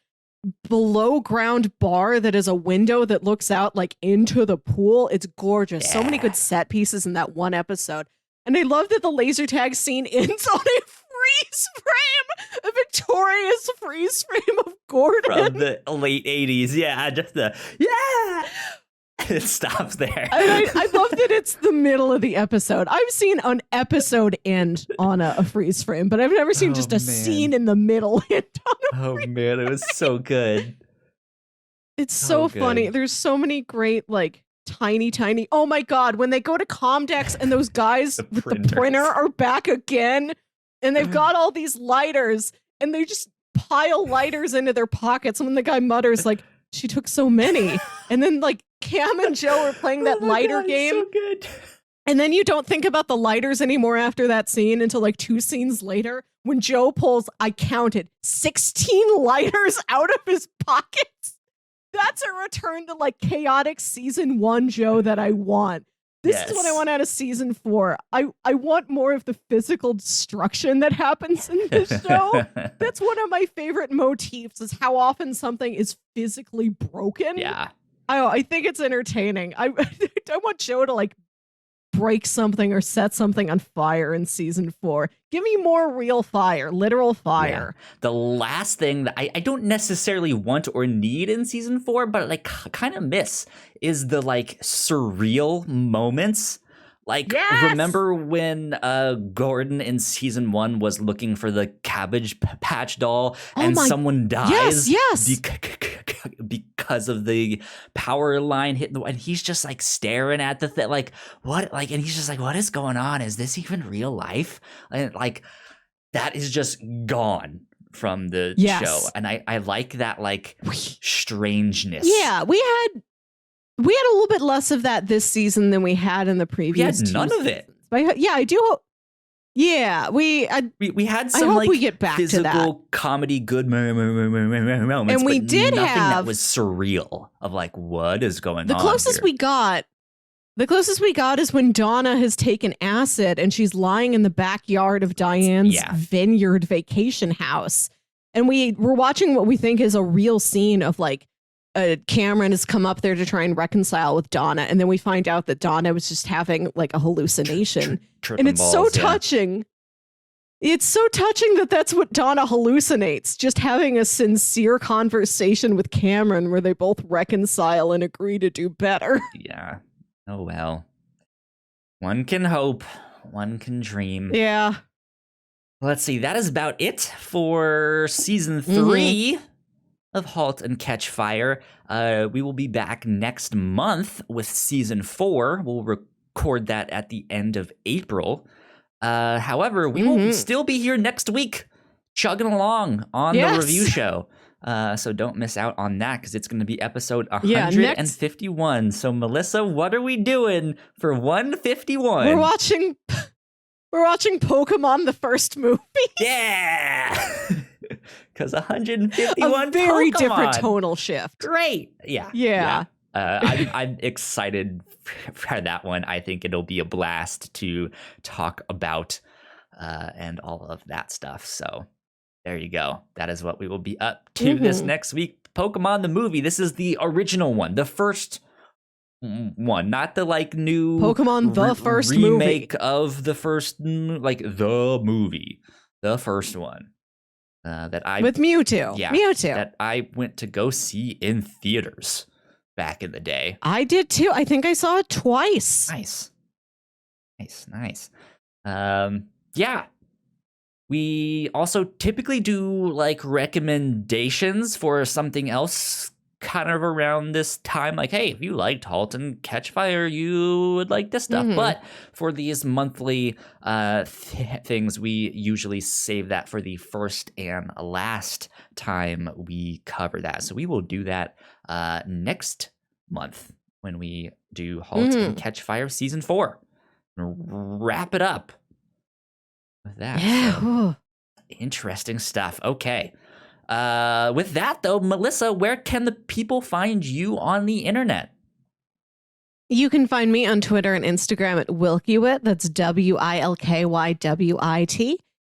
below ground bar that is a window that looks out like into the pool. It's gorgeous. So many good set pieces in that one episode. And I love that the laser tag scene ends on a freeze frame, a victorious freeze frame of Gordon from the late 80s. Yeah, just it stops there. I love that it's the middle of the episode. I've seen an episode end on a freeze frame, but I've never seen just a scene in the middle end on a freeze man, it was so good. It's so funny. There's so many great like tiny oh my god, when they go to Comdex and those guys with the printer are back again and they've got all these lighters and they just pile lighters into their pockets, and when the guy mutters like, she took so many, and then like Cam and Joe are playing that lighter game, so good. And then you don't think about the lighters anymore after that scene until like 2 scenes later when Joe pulls, I counted 16 lighters out of his pockets. That's a return to like chaotic season 1 Joe that I want. This is what I want out of season 4. I want more of the physical destruction that happens in this show. That's one of my favorite motifs, is how often something is physically broken. Yeah. I think it's entertaining. I want Joe to like break something or set something on fire in season 4. Give me more real fire, literal fire. Yeah. The last thing that I don't necessarily want or need in season 4, but like kind of miss, is the like surreal moments. Like, remember when Gordon in season 1 was looking for the Cabbage Patch doll and someone dies? Yes. Because of the power line hitting the, and he's just like staring at the thing, like, what? Like, and he's just like, what is going on? Is this even real life? And like, that is just gone from the show. And I like that, like, strangeness. Yeah, we had a little bit less of that this season than we had in the previous. We had none of it. I do hope. Yeah, we had some, I hope like, we get back physical to that. comedy good moments, and we but did nothing have that was surreal of like, what is going on? The closest we got is when Donna has taken acid and she's lying in the backyard of Diane's vineyard vacation house, and we're watching what we think is a real scene of like Cameron has come up there to try and reconcile with Donna, and then we find out that Donna was just having like a hallucination. And it's so touching. It's so touching that that's what Donna hallucinates, just having a sincere conversation with Cameron where they both reconcile and agree to do better. Yeah. Oh, well. One can hope. One can dream. Yeah. Let's see. That is about it for season 3 of Halt and Catch Fire. We will be back next month with season 4. We'll record that at the end of April. However, we will still be here next week, chugging along on the review show. So don't miss out on that, because it's going to be episode 151. So Melissa, what are we doing for 151? We're watching Pokemon the first movie. Yeah. Because 151 a very Pokemon. Different tonal shift. Great. Yeah. I'm excited for that one. I think it'll be a blast to talk about and all of that stuff. So there you go. That is what we will be up to this next week. Pokemon the movie. This is the original one, the first one, not the like new Pokemon the first remake movie of the first, like the movie, the first one. That I with Mewtwo. Mewtwo that I went to go see in theaters back in the day. I did too. I think I saw it twice. Nice. Yeah. We also typically do like recommendations for something else kind of around this time. Like, hey, if you liked Halt and Catch Fire, you would like this stuff. But for these monthly things, we usually save that for the first and last time we cover that. So we will do that next month when we do Halt and Catch Fire season 4. Wrap it up with that. Yeah. So, interesting stuff. Okay. With that, though, Melissa, where can the people find you on the internet? You can find me on Twitter and Instagram at Wilkywit. That's WILKYWIT.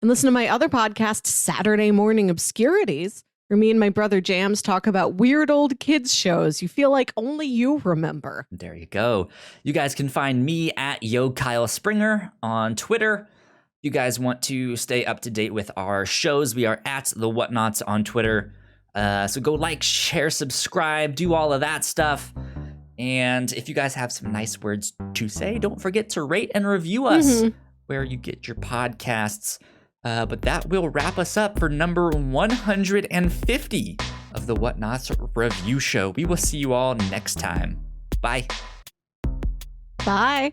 And listen to my other podcast, Saturday Morning Obscurities, where me and my brother Jams talk about weird old kids shows you feel like only you remember. There you go. You guys can find me at Yo Kyle Springer on Twitter. If you guys want to stay up to date with our shows, we are at the Whatnauts on Twitter. So go like, share, subscribe, do all of that stuff. And if you guys have some nice words to say, don't forget to rate and review us where you get your podcasts. But that will wrap us up for number 150 of the Whatnauts review show. We will see you all next time. Bye. Bye.